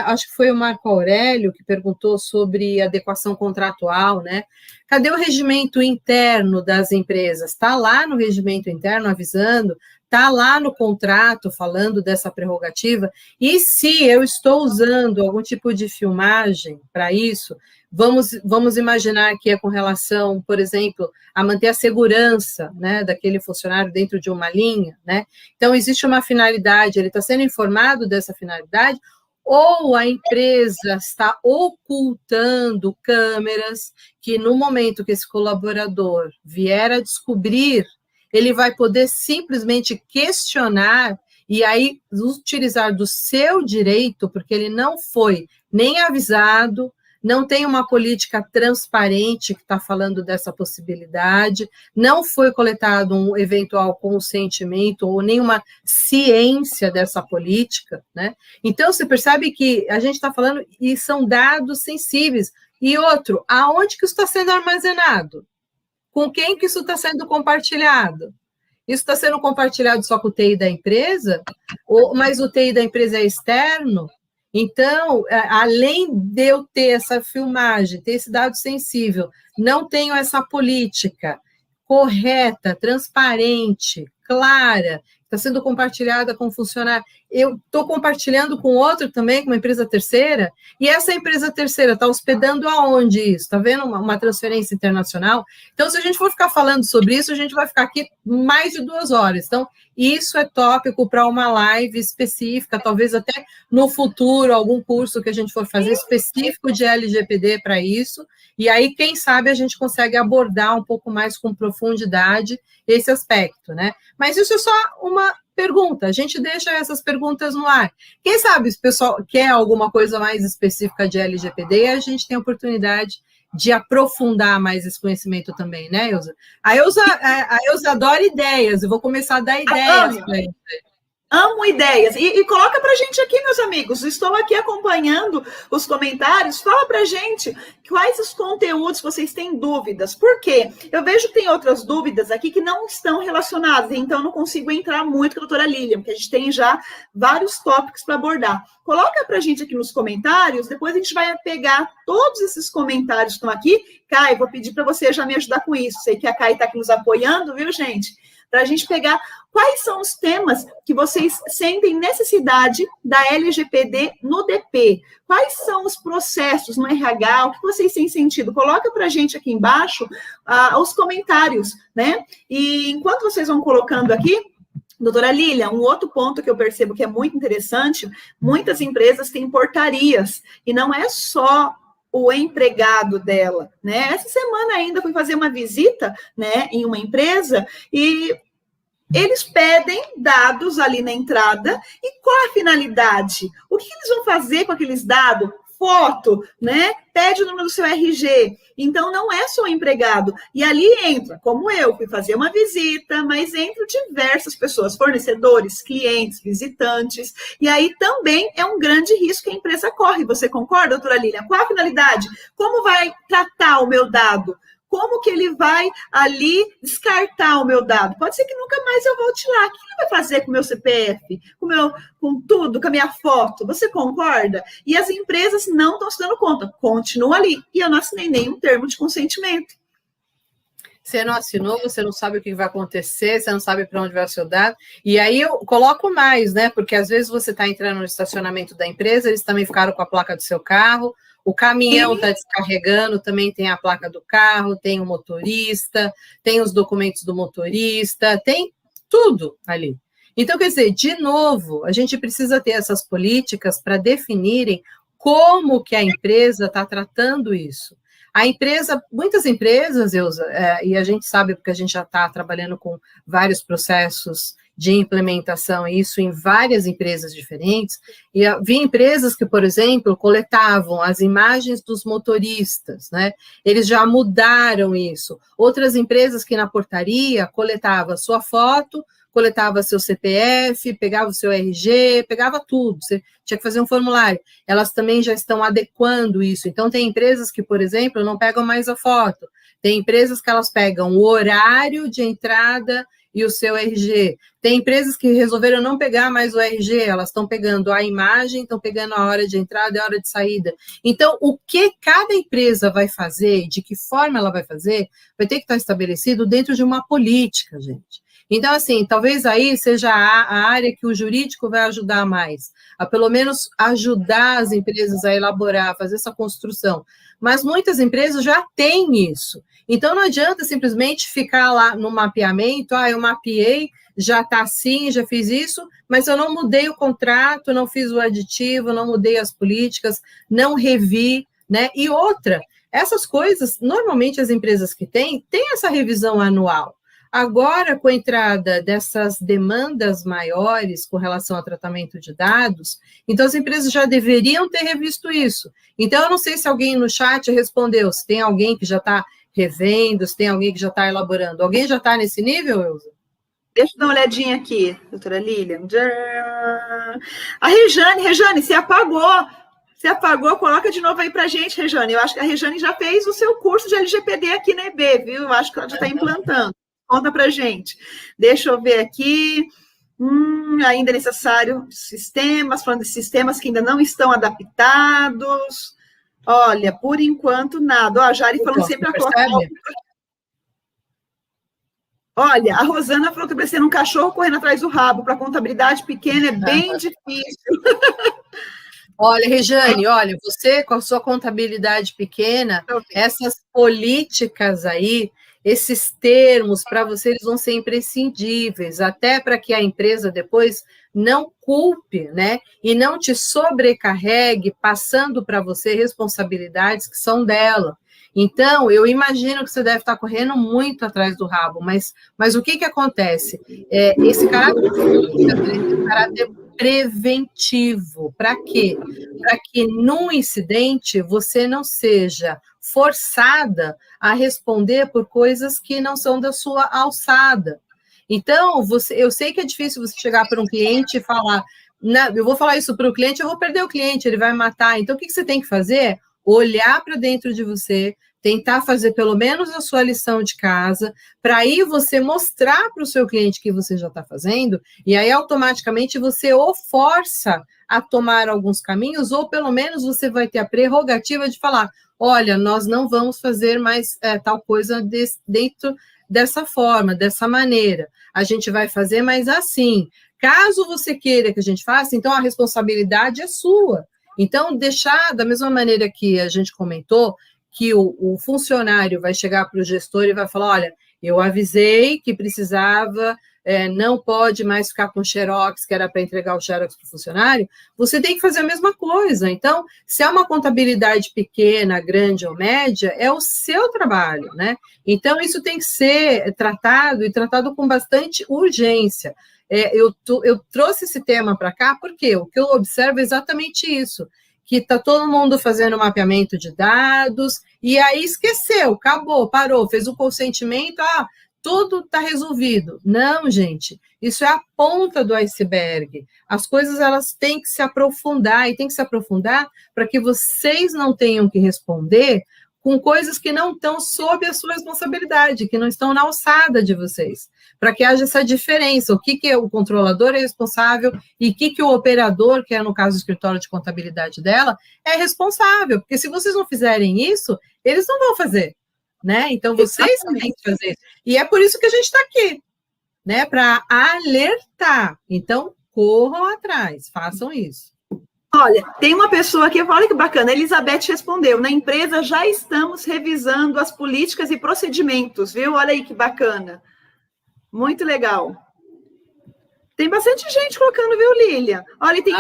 Acho que foi o Marco Aurélio que perguntou sobre adequação contratual, né? Cadê o regimento interno das empresas? Está lá no regimento interno avisando, está lá no contrato falando dessa prerrogativa, e se eu estou usando algum tipo de filmagem para isso, vamos imaginar que é com relação, por exemplo, a manter a segurança, né, daquele funcionário dentro de uma linha, né? Então, existe uma finalidade, ele está sendo informado dessa finalidade, ou a empresa está ocultando câmeras que, no momento que esse colaborador vier a descobrir, ele vai poder simplesmente questionar e aí utilizar do seu direito, porque ele não foi nem avisado, não tem uma política transparente que está falando dessa possibilidade, não foi coletado um eventual consentimento ou nenhuma ciência dessa política, né? Então, você percebe que a gente está falando, e são dados sensíveis. E outro, aonde que isso está sendo armazenado? Com quem que isso está sendo compartilhado? Isso está sendo compartilhado só com o TI da empresa? Mas o TI da empresa é externo? Então, além de eu ter essa filmagem, ter esse dado sensível, não tenho essa política correta, transparente, clara, está sendo compartilhada com o funcionário, eu estou compartilhando com outro também, com uma empresa terceira, e essa empresa terceira está hospedando aonde isso? Está vendo uma transferência internacional? Então, se a gente for ficar falando sobre isso, a gente vai ficar aqui mais de 2 horas. Então, isso é tópico para uma live específica, talvez até no futuro, algum curso que a gente for fazer específico de LGPD para isso, e aí, quem sabe, a gente consegue abordar um pouco mais com profundidade esse aspecto, né? Mas isso é só uma pergunta, a gente deixa essas perguntas no ar. Quem sabe, se o pessoal quer alguma coisa mais específica de LGPD, a gente tem a oportunidade de aprofundar mais esse conhecimento também, né, Elza? A Elza adora ideias, eu vou começar a dar ideias para ele. Amo ideias. E coloca para a gente aqui, meus amigos. Estou aqui acompanhando os comentários. Fala para a gente quais os conteúdos vocês têm dúvidas. Por quê? Eu vejo que tem outras dúvidas aqui que não estão relacionadas. Então, não consigo entrar muito com a doutora Lilian, porque a gente tem já vários tópicos para abordar. Coloca para a gente aqui nos comentários. Depois a gente vai pegar todos esses comentários que estão aqui. Kai, vou pedir para você já me ajudar com isso. Sei que a Kai está aqui nos apoiando, viu, gente? Para a gente pegar quais são os temas que vocês sentem necessidade da LGPD no DP. Quais são os processos no RH, o que vocês têm sentido? Coloca para a gente aqui embaixo os comentários, né? E enquanto vocês vão colocando aqui, doutora Lilian, um outro ponto que eu percebo que é muito interessante, muitas empresas têm portarias, e não é só o empregado dela, né? Essa semana ainda fui fazer uma visita, né, em uma empresa e eles pedem dados ali na entrada e qual a finalidade? O que eles vão fazer com aqueles dados? Foto, né? Pede o número do seu RG. Então, não é só o empregado. E ali entra, como eu, fui fazer uma visita, mas entram diversas pessoas, fornecedores, clientes, visitantes. E aí também é um grande risco que a empresa corre. Você concorda, doutora Lilian? Qual a finalidade? Como vai tratar o meu dado? como que ele vai ali descartar o meu dado? Pode ser que nunca mais eu volte lá. O que ele vai fazer com o meu CPF, com tudo, com a minha foto? Você concorda? E as empresas não estão se dando conta, continuam ali. E eu não assinei nenhum termo de consentimento. Você não assinou, você não sabe o que vai acontecer, você não sabe para onde vai o seu dado. E aí eu coloco mais, né? Porque às vezes você está entrando no estacionamento da empresa, eles também ficaram com a placa do seu carro, o caminhão está descarregando, também tem a placa do carro, tem o motorista, tem os documentos do motorista, tem tudo ali. Então, quer dizer, de novo, a gente precisa ter essas políticas para definirem como que a empresa está tratando isso. A empresa, muitas empresas, Elza, e a gente sabe porque a gente já está trabalhando com vários processos de implementação, isso em várias empresas diferentes, e havia empresas que, por exemplo, coletavam as imagens dos motoristas, né? Eles já mudaram isso. Outras empresas que na portaria coletavam sua foto, coletava seu CPF, pegava o seu RG, pegava tudo, você tinha que fazer um formulário. Elas também já estão adequando isso. Então, tem empresas que, por exemplo, não pegam mais a foto. Tem empresas que elas pegam o horário de entrada e o seu RG. Tem empresas que resolveram não pegar mais o RG, elas estão pegando a imagem, estão pegando a hora de entrada e a hora de saída. Então, o que cada empresa vai fazer, de que forma ela vai fazer, vai ter que estar estabelecido dentro de uma política, gente. Então, assim, talvez aí seja a área que o jurídico vai ajudar mais, a pelo menos ajudar as empresas a elaborar, a fazer essa construção. Mas muitas empresas já têm isso. Então, não adianta simplesmente ficar lá no mapeamento, eu mapeei, já está assim, já fiz isso, mas eu não mudei o contrato, não fiz o aditivo, não mudei as políticas, não revi, né? E outra, essas coisas, normalmente as empresas que têm essa revisão anual. Agora, com a entrada dessas demandas maiores com relação ao tratamento de dados, então as empresas já deveriam ter revisto isso. Então, eu não sei se alguém no chat respondeu, se tem alguém que já está revendo, se tem alguém que já está elaborando. Alguém já está nesse nível, Elza? Deixa eu dar uma olhadinha aqui, doutora Lilian. A Rejane, você apagou. Você apagou, coloca de novo aí para a gente, Rejane. Eu acho que a Rejane já fez o seu curso de LGPD aqui na EB, viu? Eu acho que ela já está implantando. Conta para gente. Deixa eu ver aqui. Ainda é necessário sistemas, falando de sistemas que ainda não estão adaptados. Olha, por enquanto, nada. Ó, a Jari falando sempre a colocar. Olha, a Rosana falou que precisa de um cachorro correndo atrás do rabo. Para contabilidade pequena é bem difícil. Olha, Rejane, olha, você com a sua contabilidade pequena, essas políticas aí, esses termos, para você, eles vão ser imprescindíveis, até para que a empresa depois não culpe, né? E não te sobrecarregue, passando para você responsabilidades que são dela. Então, eu imagino que você deve estar correndo muito atrás do rabo, mas o que acontece? Esse caráter preventivo. Para quê? Para que num incidente você não seja forçada a responder por coisas que não são da sua alçada. Então, eu sei que é difícil você chegar para um cliente e falar, eu vou falar isso para o cliente, eu vou perder o cliente, ele vai matar. Então, o que você tem que fazer? Olhar para dentro de você, tentar fazer pelo menos a sua lição de casa, para aí você mostrar para o seu cliente que você já está fazendo, e aí automaticamente você o força a tomar alguns caminhos, ou pelo menos você vai ter a prerrogativa de falar, olha, nós não vamos fazer mais tal coisa dentro dessa forma, dessa maneira, a gente vai fazer mais assim. Caso você queira que a gente faça, então a responsabilidade é sua. Então, deixar da mesma maneira que a gente comentou, que o funcionário vai chegar para o gestor e vai falar, olha, eu avisei que precisava, não pode mais ficar com xerox, que era para entregar o xerox para o funcionário, você tem que fazer a mesma coisa. Então, se é uma contabilidade pequena, grande ou média, é o seu trabalho, né? Então, isso tem que ser tratado, e tratado com bastante urgência. Eu trouxe esse tema para cá porque o que eu observo é exatamente isso, que está todo mundo fazendo mapeamento de dados, e aí esqueceu, acabou, parou, fez o consentimento, tudo está resolvido. Não, gente, isso é a ponta do iceberg. As coisas, elas têm que se aprofundar, e tem que se aprofundar para que vocês não tenham que responder com coisas que não estão sob a sua responsabilidade, que não estão na alçada de vocês, para que haja essa diferença, o que o controlador é responsável e o que o operador, que é no caso o escritório de contabilidade dela, é responsável, porque se vocês não fizerem isso, eles não vão fazer, né? Então, vocês têm que fazer isso. E é por isso que a gente está aqui, né? Para alertar. Então, corram atrás, façam isso. Olha, tem uma pessoa aqui, olha que bacana, a Elizabeth respondeu, na empresa já estamos revisando as políticas e procedimentos, viu? Olha aí que bacana. Muito legal. Tem bastante gente colocando, viu, Lília? Olha, tem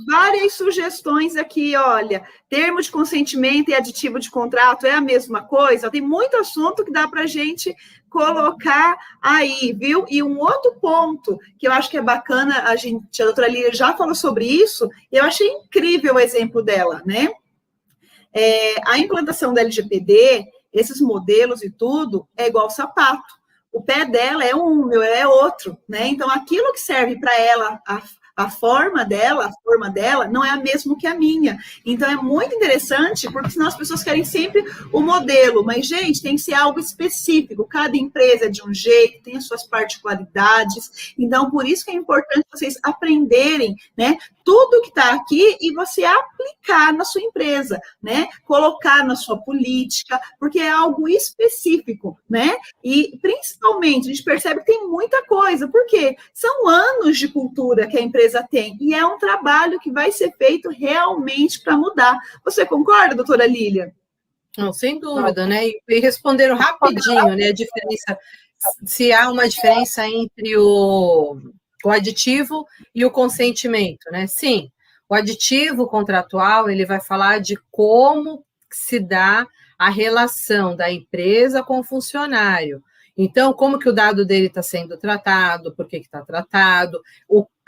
várias sugestões aqui, olha, termo de consentimento e aditivo de contrato é a mesma coisa, tem muito assunto que dá para a gente colocar aí, viu? E um outro ponto que eu acho que é bacana, a doutora Lília já falou sobre isso, e eu achei incrível o exemplo dela, né? A implantação da LGPD, esses modelos e tudo, é igual sapato. O pé dela é um, o meu é outro, né? Então, aquilo que serve para ela, a forma dela não é a mesma que a minha. Então, é muito interessante, porque senão as pessoas querem sempre o modelo. Mas, gente, tem que ser algo específico. Cada empresa é de um jeito, tem as suas particularidades. Então, por isso que é importante vocês aprenderem, né? Tudo que está aqui e você aplicar na sua empresa, né? Colocar na sua política, porque é algo específico, né? E, principalmente, a gente percebe que tem muita coisa, porque são anos de cultura que a empresa tem, e é um trabalho que vai ser feito realmente para mudar. Você concorda, doutora Lília? Não, sem dúvida, né? E responderam rapidinho, né? A diferença, se há uma diferença entre o aditivo e o consentimento, né? Sim, o aditivo contratual, ele vai falar de como se dá a relação da empresa com o funcionário. Então, como que o dado dele está sendo tratado, por que está tratado,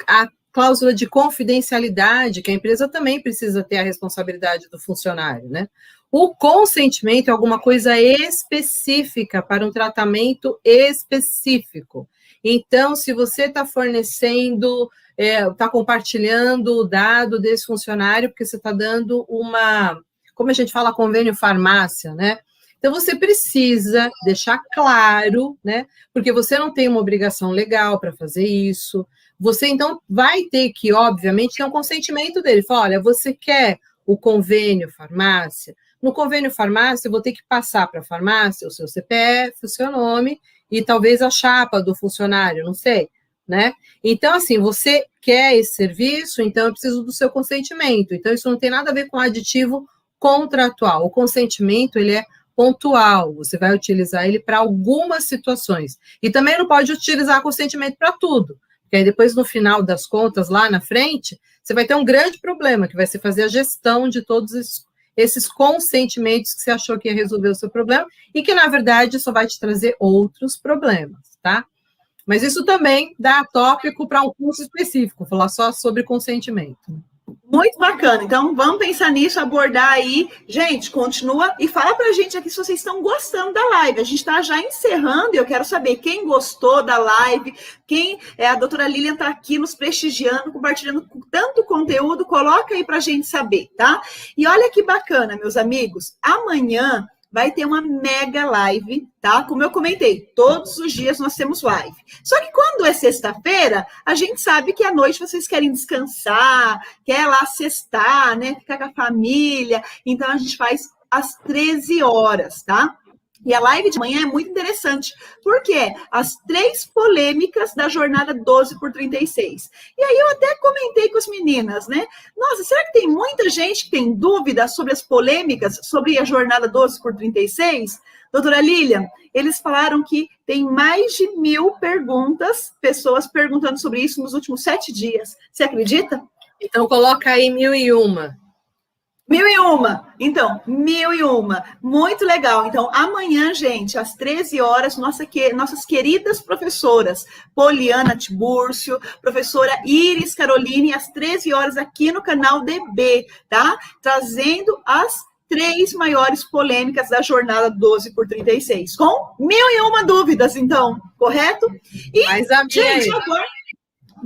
a cláusula de confidencialidade, que a empresa também precisa ter a responsabilidade do funcionário, né? O consentimento é alguma coisa específica para um tratamento específico. Então, se você está fornecendo, está compartilhando o dado desse funcionário, porque você está dando como a gente fala, convênio farmácia, né? Então, você precisa deixar claro, né? Porque você não tem uma obrigação legal para fazer isso. Você, então, vai ter que, obviamente, ter um consentimento dele. Fala, olha, você quer o convênio farmácia? No convênio farmácia, eu vou ter que passar para a farmácia o seu CPF, o seu nome e talvez a chapa do funcionário, não sei, né? Então, assim, você quer esse serviço, então eu preciso do seu consentimento. Então, isso não tem nada a ver com aditivo contratual. O consentimento, ele é pontual, você vai utilizar ele para algumas situações. E também não pode utilizar consentimento para tudo, porque aí depois, no final das contas, lá na frente, você vai ter um grande problema, que vai ser fazer a gestão de todos esses consentimentos que você achou que ia resolver o seu problema e que, na verdade, só vai te trazer outros problemas, tá? Mas isso também dá tópico para um curso específico, falar só sobre consentimento. Muito bacana. Então, vamos pensar nisso, abordar aí. Gente, continua e fala pra gente aqui se vocês estão gostando da live. A gente está já encerrando e eu quero saber quem gostou da live, a doutora Lilian está aqui nos prestigiando, compartilhando tanto conteúdo, coloca aí pra gente saber, tá? E olha que bacana, meus amigos, amanhã vai ter uma mega live, tá? Como eu comentei, todos os dias nós temos live. Só que quando é sexta-feira, a gente sabe que à noite vocês querem descansar, quer lá sextar, né? Ficar com a família. Então, a gente faz às 13 horas, tá? E a live de manhã é muito interessante, porque as 3 polêmicas da jornada 12x36. E aí eu até comentei com as meninas, né? Nossa, será que tem muita gente que tem dúvidas sobre as polêmicas, sobre a jornada 12x36? Doutora Lilian, eles falaram que tem mais de 1.000 perguntas, pessoas perguntando sobre isso nos últimos 7 dias. Você acredita? Então, coloca aí 1.001. 1.001. Então, 1.001. Muito legal. Então, amanhã, gente, às 13 horas, nossas queridas professoras, Poliana Tibúrcio, professora Iris Caroline, às 13 horas aqui no canal DB, tá? Trazendo as 3 maiores polêmicas da jornada 12x36, com 1.001 dúvidas, então, correto? E, mas a gente, agora...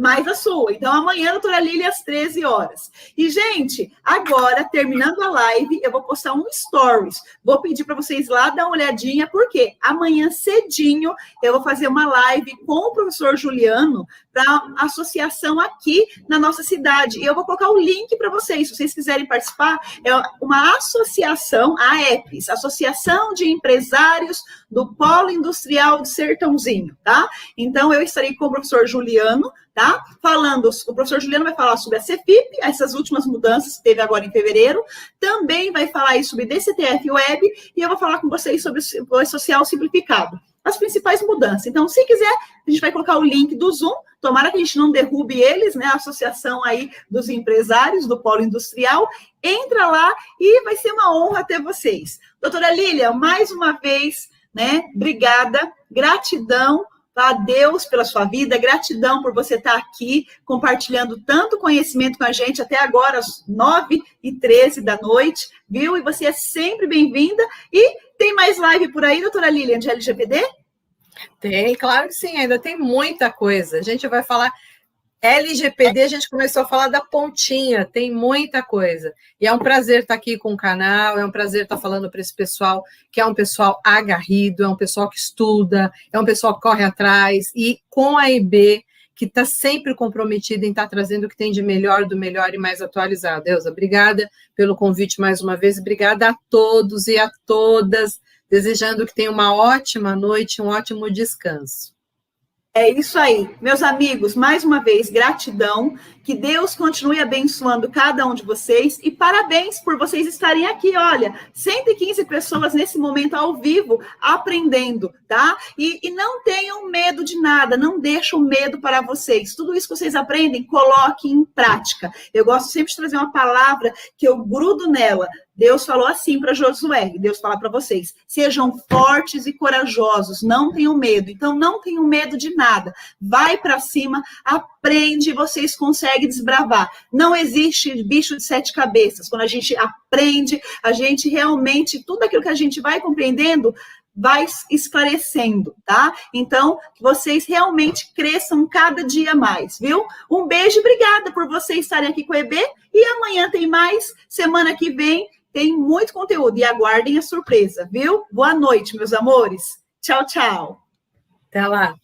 mais a sua. Então, amanhã, doutora Lília, às 13 horas. E, gente, agora, terminando a live, eu vou postar um stories. Vou pedir para vocês lá dar uma olhadinha, porque amanhã cedinho eu vou fazer uma live com o professor Juliano para a associação aqui na nossa cidade. E eu vou colocar o link para vocês, se vocês quiserem participar. É uma associação, a AEPS, Associação de Empresários do Polo Industrial de Sertãozinho, tá? Então, eu estarei com o professor Juliano, tá? Falando, o professor Juliano vai falar sobre a CEFIP, essas últimas mudanças que teve agora em fevereiro, também vai falar aí sobre DCTF Web, e eu vou falar com vocês sobre o social simplificado, as principais mudanças. Então, se quiser, a gente vai colocar o link do Zoom, tomara que a gente não derrube eles, né, a associação aí dos empresários do Polo Industrial, entra lá e vai ser uma honra ter vocês. Doutora Lília, mais uma vez, né, obrigada, gratidão a Deus pela sua vida, gratidão por você estar aqui compartilhando tanto conhecimento com a gente até agora, às 9h13 da noite, viu? E você é sempre bem-vinda. E tem mais live por aí, doutora Lilian, de LGPD? Tem, claro que sim, ainda tem muita coisa. A gente vai falar LGPD, a gente começou a falar da pontinha, tem muita coisa. E é um prazer estar aqui com o canal, é um prazer estar falando para esse pessoal, que é um pessoal agarrido, é um pessoal que estuda, é um pessoal que corre atrás, e com a IB, que está sempre comprometida em estar trazendo o que tem de melhor, do melhor e mais atualizado. Elza, obrigada pelo convite mais uma vez, obrigada a todos e a todas, desejando que tenham uma ótima noite, um ótimo descanso. É isso aí, meus amigos, mais uma vez, gratidão, que Deus continue abençoando cada um de vocês, e parabéns por vocês estarem aqui, olha, 115 pessoas nesse momento ao vivo, aprendendo, tá? E não tenham medo de nada, não deixem o medo para vocês, tudo isso que vocês aprendem, coloquem em prática. Eu gosto sempre de trazer uma palavra que eu grudo nela. Deus falou assim para Josué, Deus fala para vocês, sejam fortes e corajosos, não tenham medo. Então, não tenham medo de nada. Vai para cima, aprende, vocês conseguem desbravar. Não existe bicho de 7 cabeças. Quando a gente aprende, a gente realmente, tudo aquilo que a gente vai compreendendo, vai esclarecendo, tá? Então, que vocês realmente cresçam cada dia mais, viu? Um beijo, obrigada por vocês estarem aqui com o EB, e amanhã tem mais, semana que vem, tem muito conteúdo, e aguardem a surpresa, viu? Boa noite, meus amores. Tchau, tchau. Até lá.